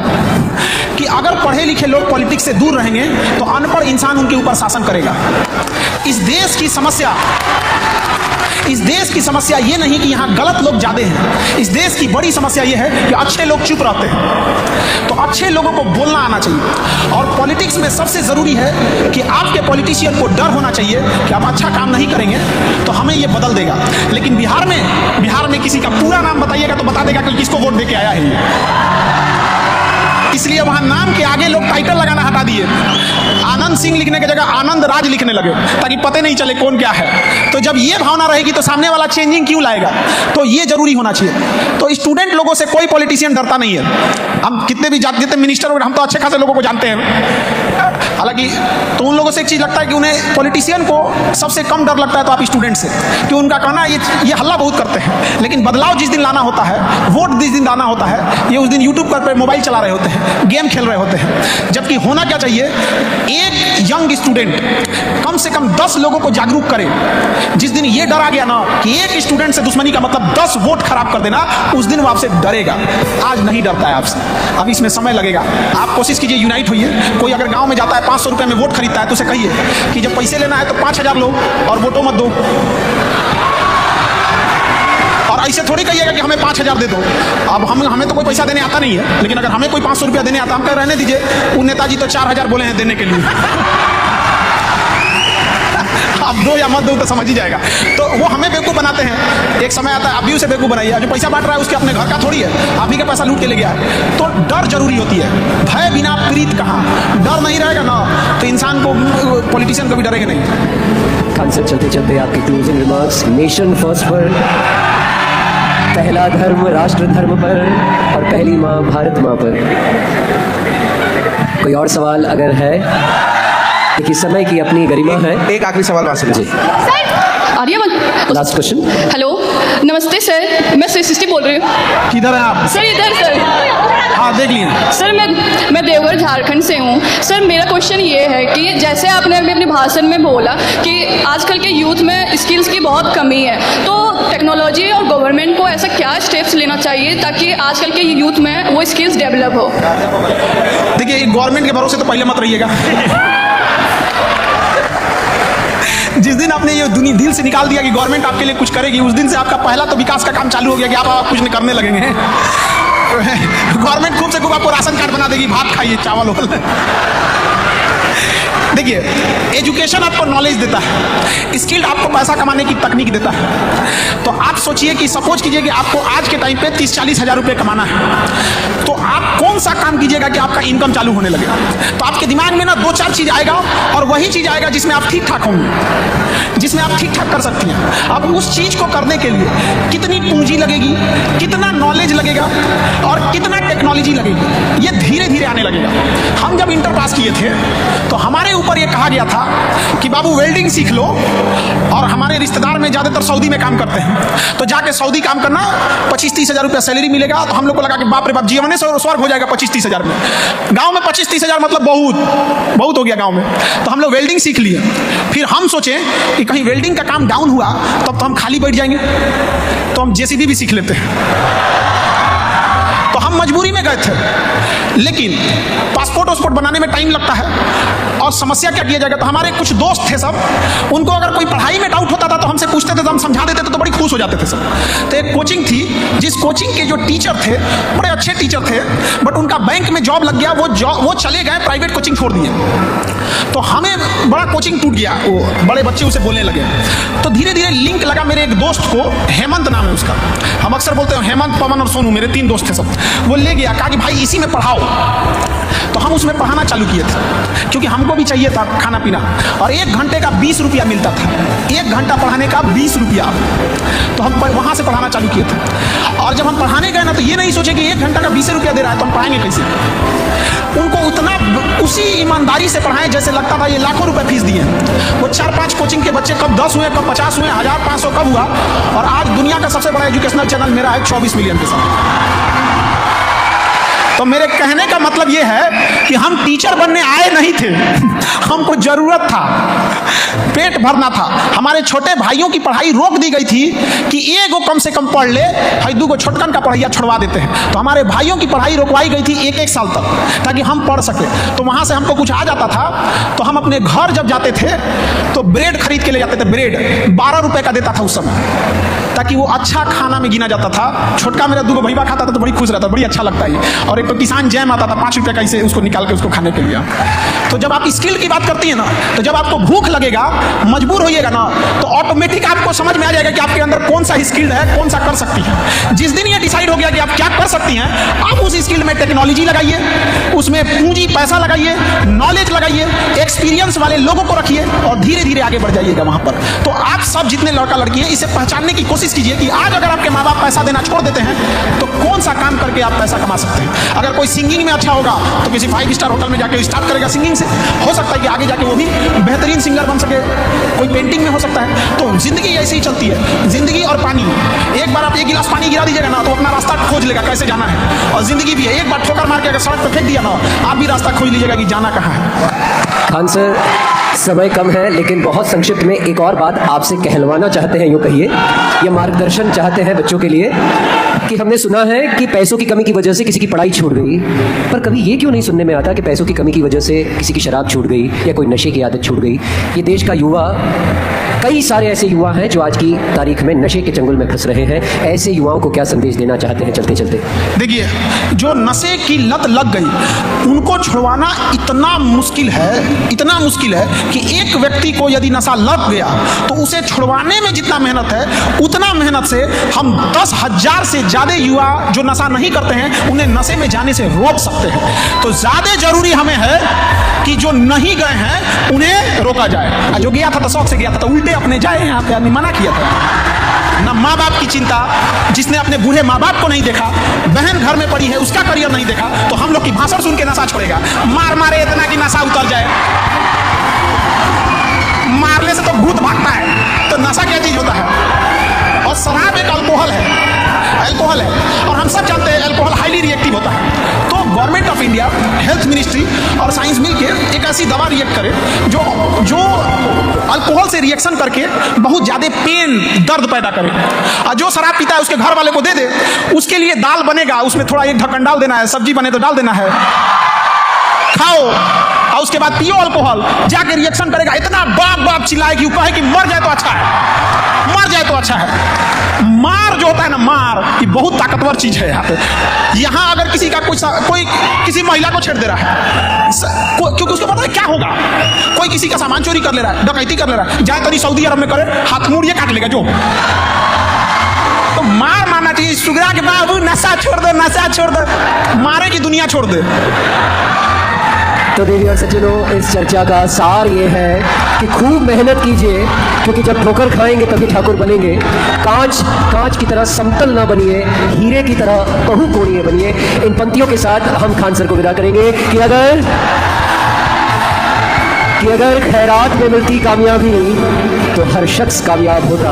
कि अगर पढ़े लिखे लोग पॉलिटिक्स से दूर रहेंगे तो अनपढ़ इंसान उनके ऊपर शासन करेगा। इस देश की समस्या ये नहीं कि यहाँ गलत लोग ज़्यादा हैं। इस देश की बड़ी समस्या ये है कि अच्छे लोग चुप रहते हैं। तो अच्छे लोगों को बोलना आना चाहिए। और पॉलिटिक्स में सबसे ज़रूरी है कि आपके पॉलिटिशियन को डर होना चाहिए कि आप अच्छा काम नहीं करेंगे तो हमें ये बदल देगा। लेकिन बिहार में किसी का पूरा नाम बताइएगा तो बता देगा कि किसको वोट दे के आया है ये। इसलिए वहां नाम के आगे लोग टाइटल लगाना हटा दिए। आनंद सिंह लिखने की जगह आनंद राज लिखने लगे ताकि पता नहीं चले कौन क्या है। तो जब ये भावना रहेगी तो सामने वाला चेंजिंग क्यों लाएगा? तो ये जरूरी होना चाहिए। तो स्टूडेंट लोगों से कोई पॉलिटिशियन डरता नहीं है। हम कितने भी जितने मिनिस्टर वगैरह, हम तो अच्छे खासे लोगों को जानते हैं। हालांकि तो उन लोगों से एक चीज लगता है कि उन्हें पॉलिटिशियन को सबसे कम डर लगता है तो आप स्टूडेंट से, कि उनका कहना ये हल्ला बहुत करते हैं। लेकिन बदलाव जिस दिन लाना होता है, वोट जिस दिन लाना होता है, ये उस दिन यूट्यूब पर मोबाइल चला रहे होते हैं, गेम खेल रहे होते हैं। जबकि होना क्या चाहिए, एक यंग स्टूडेंट कम से कम 10 लोगों को जागरूक करे। जिस दिन ये डर आ गया ना कि एक स्टूडेंट से दुश्मनी का मतलब 10 वोट खराब कर देना, उस दिन वो आपसे डरेगा। आज नहीं डरता है आपसे, अब इसमें समय लगेगा। आप कोशिश कीजिए, यूनाइट होइए। कोई अगर गांव में जाता है 500 रुपये में वोट खरीदता है तो उसे कहिए कि जब पैसे लेना है तो 5000 लो और वोटों मत दो। और ऐसे थोड़ी कहिएगा कि हमें 5000 दे दो। अब हमें तो कोई पैसा देने आता नहीं है, लेकिन अगर हमें कोई 500 रुपया देने आता, हम कह रहने दीजिए, वो नेताजी तो 4000 बोले हैं देने के लिए। आप दो या मत दो तो समझ ही जाएगा। तो वो हमें बेवकूफ़ बनाते हैं। एक समय आता है आप भी उसे बेवकूफ़ बनाइए। जो पैसा बांट रहा है उसके अपने घर का थोड़ी है, आप ही का पैसा लूट के ले गया है। तो डर जरूरी होती है। भय बिना प्रीत कहाँ। डर नहीं रहेगा ना तो इंसान को, पॉलिटिशियन कभी डरेगा नहीं। खान सर चलते चलते आपके क्लोजिंग रिमार्क्स। नेशन फर्स्ट पर, पहला धर्म राष्ट्र धर्म पर, और पहली माँ भारत माँ पर। कोई और सवाल अगर है? देखिए समय की अपनी गरिमा है। एक आखिरी सवाल वहां से जी। सर आ रही है आवाज़? Last question. हेलो, नमस्ते सर, मैं सृष्टि बोल रही हूँ। किधर है आप? सर इधर सर। हाँ देख लिए। सर मैं देवघर झारखंड से हूँ। सर मेरा क्वेश्चन ये है कि जैसे आपने अभी अपने भाषण में बोला कि आजकल के यूथ में स्किल्स की बहुत कमी है, तो टेक्नोलॉजी और गवर्नमेंट को ऐसा क्या स्टेप्स लेना चाहिए ताकि आजकल के यूथ में वो स्किल्स डेवलप हो? देखिए, गवर्नमेंट के भरोसे तो पहले मत रहिएगा। जिस दिन आपने ये दिल से निकाल दिया कि गवर्नमेंट आपके लिए कुछ करेगी, उस दिन से आपका पहला तो विकास का काम चालू हो गया कि आप कुछ नहीं करने लगेंगे। गवर्नमेंट खूब से खूब आपको राशन कार्ड बना देगी, भात खाइए चावल वाला। देखिए, एजुकेशन आपको नॉलेज देता है, स्किल्ड आपको पैसा कमाने की तकनीक देता है। तो आप सोचिए कि सपोज कीजिए कि आपको आज के टाइम पे 30-40 हज़ार रुपये कमाना है, तो आप कौन सा काम कीजिएगा कि आपका इनकम चालू होने लगेगा? तो आपके दिमाग में ना 2-4 चीज़ आएगा, और वही चीज़ आएगा जिसमें आप ठीक ठाक होंगे, जिसमें आप ठीक ठाक कर सकती हैं। अब उस चीज़ को करने के लिए कितनी पूंजी लगेगी, कितना नॉलेज लगेगा और कितना टेक्नोलॉजी लगेगी, ये धीरे धीरे आने लगेगा। हम जब इंटर पास किए थे तो हमारे ऊपर ये कहा गया था कि बाबू वेल्डिंग सीख लो, और हमारे रिश्तेदार में ज़्यादातर सऊदी में काम करते हैं, तो जाके सऊदी काम करना, 25-30 हज़ार रुपया सैलरी मिलेगा। तो हम लोग को लगा कि बाप रे बाप, जीवन से स्वर्ग हो जाएगा 25-30 हज़ार में। गांव में 25-30 हज़ार मतलब बहुत हो गया गांव में। तो हम लोग वेल्डिंग सीख लिए। फिर हम सोचे कि कहीं वेल्डिंग का काम डाउन हुआ तब तो हम खाली बैठ जाएंगे, तो हम जेसीबी भी सीख लेते हैं। तो हम मजबूरी में गए थे, लेकिन पासपोर्ट वासपोर्ट बनाने में टाइम लगता है, और समस्या क्या किया जाएगा। तो हमारे कुछ दोस्त थे सब, उनको अगर कोई पढ़ाई में डाउट होता था तो हमसे पूछते थे, तो हम समझा देते थे, तो बड़ी खुश हो जाते थे सब। तो एक कोचिंग थी, जिस कोचिंग के जो टीचर थे बड़े अच्छे टीचर थे, बट उनका बैंक में जॉब लग गया, वो चले गए, प्राइवेट कोचिंग छोड़ दिए। तो हमें बड़ा कोचिंग टूट गया, वो बड़े बच्चे उसे बोलने लगे। तो धीरे धीरे लिंक लगा मेरे एक दोस्त को, हेमंत नाम है उसका, हम अक्सर बोलते हैं हेमंत, पवन और सोनू, मेरे 3 दोस्त थे सब। वो ले गया, कहा कि भाई इसी में पढ़ाओ। तो हम उसमें पढ़ाना चालू किए थे, क्योंकि हमको भी चाहिए था खाना पीना, और 1 घंटे का 20 रुपया मिलता था, 1 घंटा पढ़ाने का 20 रुपया। तो हम वहाँ से पढ़ाना चालू किए थे। और जब हम पढ़ाने गए ना, तो ये नहीं सोचे कि 1 घंटा का 20 रुपया दे रहा है तो हम पढ़ाएंगे कैसे। उनको उतना उसी ईमानदारी से पढ़ाएं जैसे लगता था ये लाखों रुपए फीस दिए। वो 4-5 कोचिंग के बच्चे कब 10 हुए, कब 50 हुए, 1500 कब हुआ, और आज दुनिया का सबसे बड़ा एजुकेशनल चैनल मेरा है 24 मिलियन के साथ। तो मेरे कहने का मतलब ये है कि हम टीचर बनने आए नहीं थे, हमको जरूरत था, पेट भरना था। हमारे छोटे भाइयों की पढ़ाई रोक दी गई थी कि एगो कम से कम पढ़ ले, हई 2 गो छोटकन का पढ़ाइया छुड़वा देते हैं। तो हमारे भाइयों की पढ़ाई रोकवाई गई थी 1-1 साल तक, ताकि हम पढ़ सके। तो वहाँ से हमको कुछ आ जाता था, तो हम अपने घर जब जाते थे तो ब्रेड खरीद के ले जाते थे। ब्रेड 12 रुपए का देता था उस समय, ताकि वो अच्छा खाना में गिना जाता था। छोटका मेरा 2 गो भैया खाता था तो बड़ी खुश रहता, बड़ी अच्छा लगता है। और एक तो किसान जैम आता था 5 रुपये का, इसे उसको निकाल के उसको खाने के लिए। तो जब आप स्किल की बात करती है ना, तो जब आपको भूख लगेगा, मजबूर होइएगा ना, तो ऑटोमेटिक आपको समझ में आ जाएगा कि आपके अंदर कौन सा स्किल है, कौन सा कर सकती है। जिस दिन ये डिसाइड हो गया कि आप क्या कर सकती हैं, आप उस स्किल में टेक्नोलॉजी लगाइए, उसमें पूंजी पैसा लगाइए, नॉलेज लगाइए, एक्सपीरियंस वाले लोगों को रखिए, और धीरे धीरे आगे बढ़ जाइएगा वहां पर। तो आप सब जितने लड़का लड़की हैं, इसे पहचानने की कोशिश कीजिए कि आज अगर आपके माँ बाप पैसा देना छोड़ देते हैं, तो कौन सा काम करके आप पैसा कमा सकते हैं। अगर कोई सिंगिंग में अच्छा होगा तो किसी 5 स्टार होटल में जाके स्टार्ट करेगा सिंगिंग से, हो सकता है कि आगे जाके वो भी बेहतरीन सिंगर बन सके। कोई पेंटिंग में हो सकता है। तो जिंदगी ऐसे ही चलती है, जिंदगी और पानी। एक बार आप 1 गिलास पानी गिरा दीजिएगा ना, तो अपना रास्ता खोज लेगा कैसे जाना है। और जिंदगी भी है, एक बार ठोकर मार के अगर सड़क पर फेंक दिया ना, आप भी रास्ता खोज लीजिएगा कि जाना कहाँ है। खान सर, समय कम है, लेकिन बहुत संक्षिप्त में एक और बात आपसे कहलवाना चाहते हैं, यूँ कहिए, या मार्गदर्शन चाहते हैं बच्चों के लिए, कि हमने सुना है कि पैसों की कमी की वजह से किसी की पढ़ाई छूट गई, पर कभी ये क्यों नहीं सुनने में आता कि पैसों की कमी की वजह से किसी की शराब छूट गई या कोई नशे की आदत छूट गई। ये देश का युवा, कई सारे ऐसे युवा हैं जो आज की तारीख में नशे के चंगुल में फंस रहे हैं। ऐसे युवाओं को क्या संदेश देना चाहते हैं चलते चलते? देखिए, जो नशे की लत लग गई, उनको छुड़वाना इतना मुश्किल है कि एक व्यक्ति को यदि नशा लग गया तो उसे छुड़वाने में जितना मेहनत है, उतना मेहनत से हम 10,000 से ज़्यादा युवा जो नशा नहीं करते हैं, उन्हें नशे में जाने से रोक सकते हैं। तो ज़्यादा जरूरी हमें है कि जो नहीं गए हैं उन्हें रोका जाए। जो गया था तो शौक से गया था, तो उल्टे अपने जाए यहाँ पे आदमी मना किया था। ना माँ बाप की चिंता, जिसने अपने बूढ़े माँ बाप को नहीं देखा, बहन घर में पड़ी है उसका करियर नहीं देखा, तो हम लोग की भाषण सुन के नशा छोड़ेगा। मारे इतना कि नशा उतर जाए, मारने से तो भूत भागता है, तो नशा क्या चीज होता है, और शराब एक अल्कोहल है, और हम सब जानते हैं अल्कोहल हाईली रिएक्टिव होता है। तो government of India, health ministry और साइंस मिलके एक ऐसी दवा रिएक्ट करे जो अल्कोहल से रिएक्शन करके बहुत ज्यादा पेन, दर्द पैदा करे, और जो शराब पीता है उसके घर वाले को दे दे, उसके लिए दाल बनेगा, उसमें थोड़ा एक ढक्कन डाल देना है, सब्जी बने तो डाल देना है, खाओ, और उसके बाद पियो अल्कोहल, जाके रिएक्शन करेगा, इतना बाप बाप चिल्लाए कि कहे कि मर जाए तो अच्छा है, मर जाए तो अच्छा है। मार जो होता है ना, मार, ये बहुत ताकतवर चीज है। यहाँ पे, यहाँ अगर किसी का कोई किसी महिला को छेड़ दे रहा है, क्योंकि उसको पता है क्या होगा, कोई किसी का सामान चोरी कर ले रहा है, डकैती कर ले रहा है, जाए तो सऊदी अरब में करे, हाथ मुड़िए काट लेगा जो। तो मार मारना चाहिए। सुगरा के बाबू नशा छोड़ दो, नशा छोड़ दो, मारे की दुनिया छोड़ दे। तो देवी और सज्जनों, इस चर्चा का सार ये है कि खूब मेहनत कीजिए, क्योंकि जब ठोकर खाएंगे तभी ठाकुर बनेंगे। कांच की तरह समतल ना बनिए, हीरे की तरह बहुकोणीय बनिए। इन पंक्तियों के साथ हम खान सर को विदा करेंगे कि अगर खैरात में मिलती कामयाबी तो हर शख्स कामयाब होता,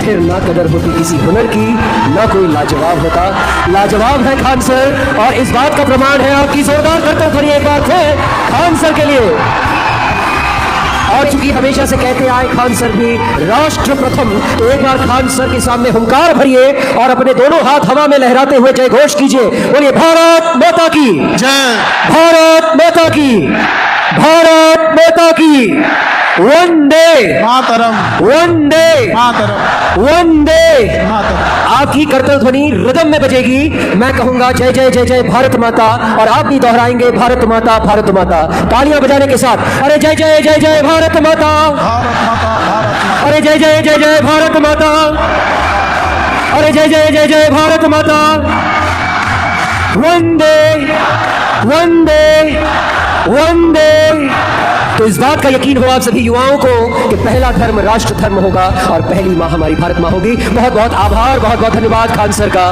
फिर ना कदर होती किसी हुनर की, ना कोई लाजवाब होता। लाजवाब है खान सर, और इस बात का प्रमाण है आपकी जोरदार करतब करिए एक बार फिर खान सर के लिए। और चूंकि हमेशा से कहते आए खान सर भी राष्ट्र प्रथम, तो एक बार खान सर के सामने हुंकार भरिए और अपने दोनों हाथ हवा में लहराते हुए जय घोष कीजिए। बोलिए भारत माता की जय, भारत माता की, भारत माता की, वंदे मातरम, वंदे मातरम, वंदे मातरम। आपकी करतल ध्वनि रिदम में बजेगी। मैं कहूंगा जय जय जय जय भारत माता, और आप भी दोहराएंगे भारत माता, भारत माता, तालियां बजाने के साथ। अरे जय जय जय जय भारत माता, भारत माता, भारत, अरे जय जय जय जय भारत माता, अरे जय जय जय जय भारत माता। वंदे वंदे वंदे। तो इस बात का यकीन हो आप सभी युवाओं को कि पहला धर्म राष्ट्र धर्म होगा, और पहली माँ हमारी भारत माँ होगी। बहुत बहुत आभार, बहुत बहुत धन्यवाद खान सर का।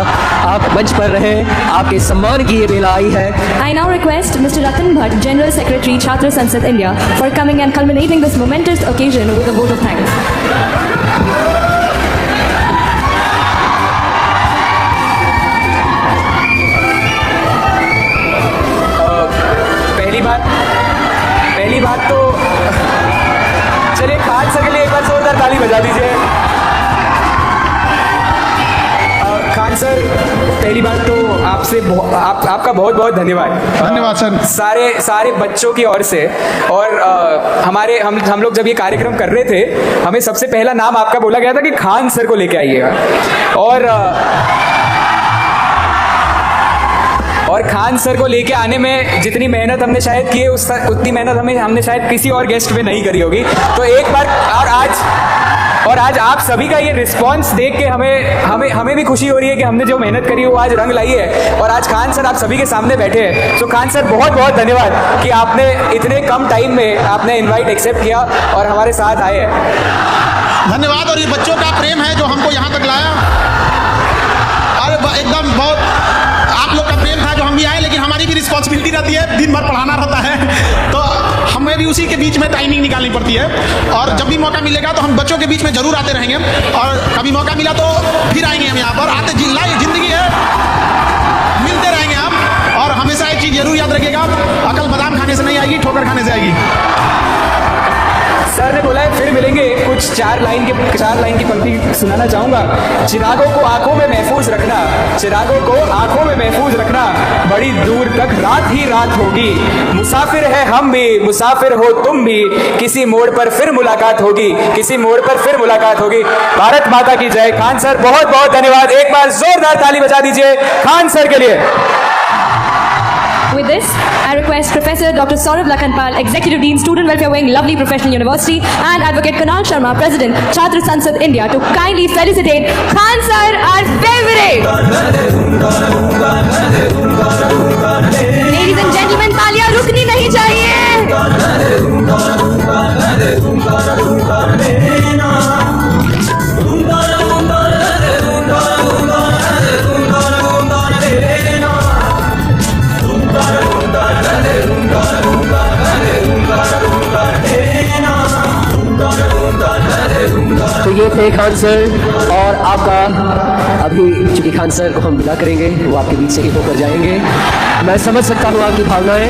आप मंच पर रहें, आपके सम्मान की ये बेला आई है। I now request Mr. Ratan Bhatt, General Secretary, Chhatra Sansad India, for coming and culminating this momentous occasion with a vote of thanks. पहली बात तो चलिए खान सर के लिए एक बार जोरदार ताली बजा दीजिए। खान सर, पहली बात तो आपका बहुत बहुत धन्यवाद। धन्यवाद सर। सारे बच्चों की ओर से, और हम लोग जब ये कार्यक्रम कर रहे थे, हमें सबसे पहला नाम आपका बोला गया था कि खान सर को लेके आइएगा, और खान सर को लेके आने में जितनी मेहनत हमने शायद की है, उतनी मेहनत हमने शायद किसी और गेस्ट पे नहीं करी होगी। तो एक बार और आज आप सभी का ये रिस्पांस देख के हमें भी खुशी हो रही है कि हमने जो मेहनत करी वो आज रंग लाई है, और आज खान सर आप सभी के सामने बैठे हैं। तो खान सर, बहुत बहुत धन्यवाद कि आपने इतने कम टाइम में आपने इन्वाइट एक्सेप्ट किया और हमारे साथ आए हैं। धन्यवाद। और ये बच्चों का प्रेम है जो हमको यहाँ तक लाया। अरे एकदम बहुत आप लोग का प्रेम था जो हम भी आए, लेकिन हमारी भी रिस्पॉन्सिबिलिटी रहती है, दिन भर पढ़ाना रहता है, तो हमें भी उसी के बीच में टाइमिंग निकालनी पड़ती है। और जब भी मौका मिलेगा तो हम बच्चों के बीच में जरूर आते रहेंगे, और कभी मौका मिला तो फिर आएंगे हम यहाँ पर। आते जिंदगी है, मिलते रहेंगे हम। और हमेशा एक चीज जरूर याद रखिएगा, अकल बादाम खाने से नहीं आएगी, ठोकर खाने से आएगी। सर ने बोला है फिर मिलेंगे। कुछ चार लाइन की पंक्ति सुनाना चाहूंगा। चिरागों को आंखों में महफूज रखना, चिरागों को आंखों में महफूज रखना, बड़ी दूर तक रात ही रात होगी। मुसाफिर है हम भी, मुसाफिर हो तुम भी, किसी मोड़ पर फिर मुलाकात होगी, किसी मोड़ पर फिर मुलाकात होगी। भारत माता की जय। खान सर, बहुत बहुत धन्यवाद। एक बार जोरदार ताली बजा दीजिए खान सर के लिए। With this, I request Professor Dr. Saurabh Lakhanpal, Executive Dean, Student Welfare Wing, Lovely Professional University, and Advocate Kunal Sharma, President, Chhatra Sansad India, to kindly felicitate Khan Sir, our favorite. Ladies and gentlemen, तालियां रुकनी नहीं चाहिए। तो ये ये थे Khan sir. और आपका अभी चूंकि खान सर को हम विदा करेंगे, वो आपके बीच से ही होकर जाएंगे। मैं समझ सकता हूँ आपकी भावनाएं।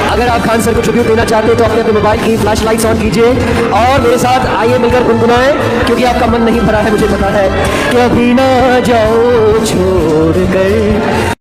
अगर आप खान सर को ट्रिब्यूट देना चाहते हैं तो अपने अपने मोबाइल की फ्लैश लाइट्स ऑन कीजिए और मेरे साथ आइए मिलकर गुनगुनाएं, क्योंकि आपका मन नहीं भरा है, मुझे पता है। कभी ना जाओ छोड़ कर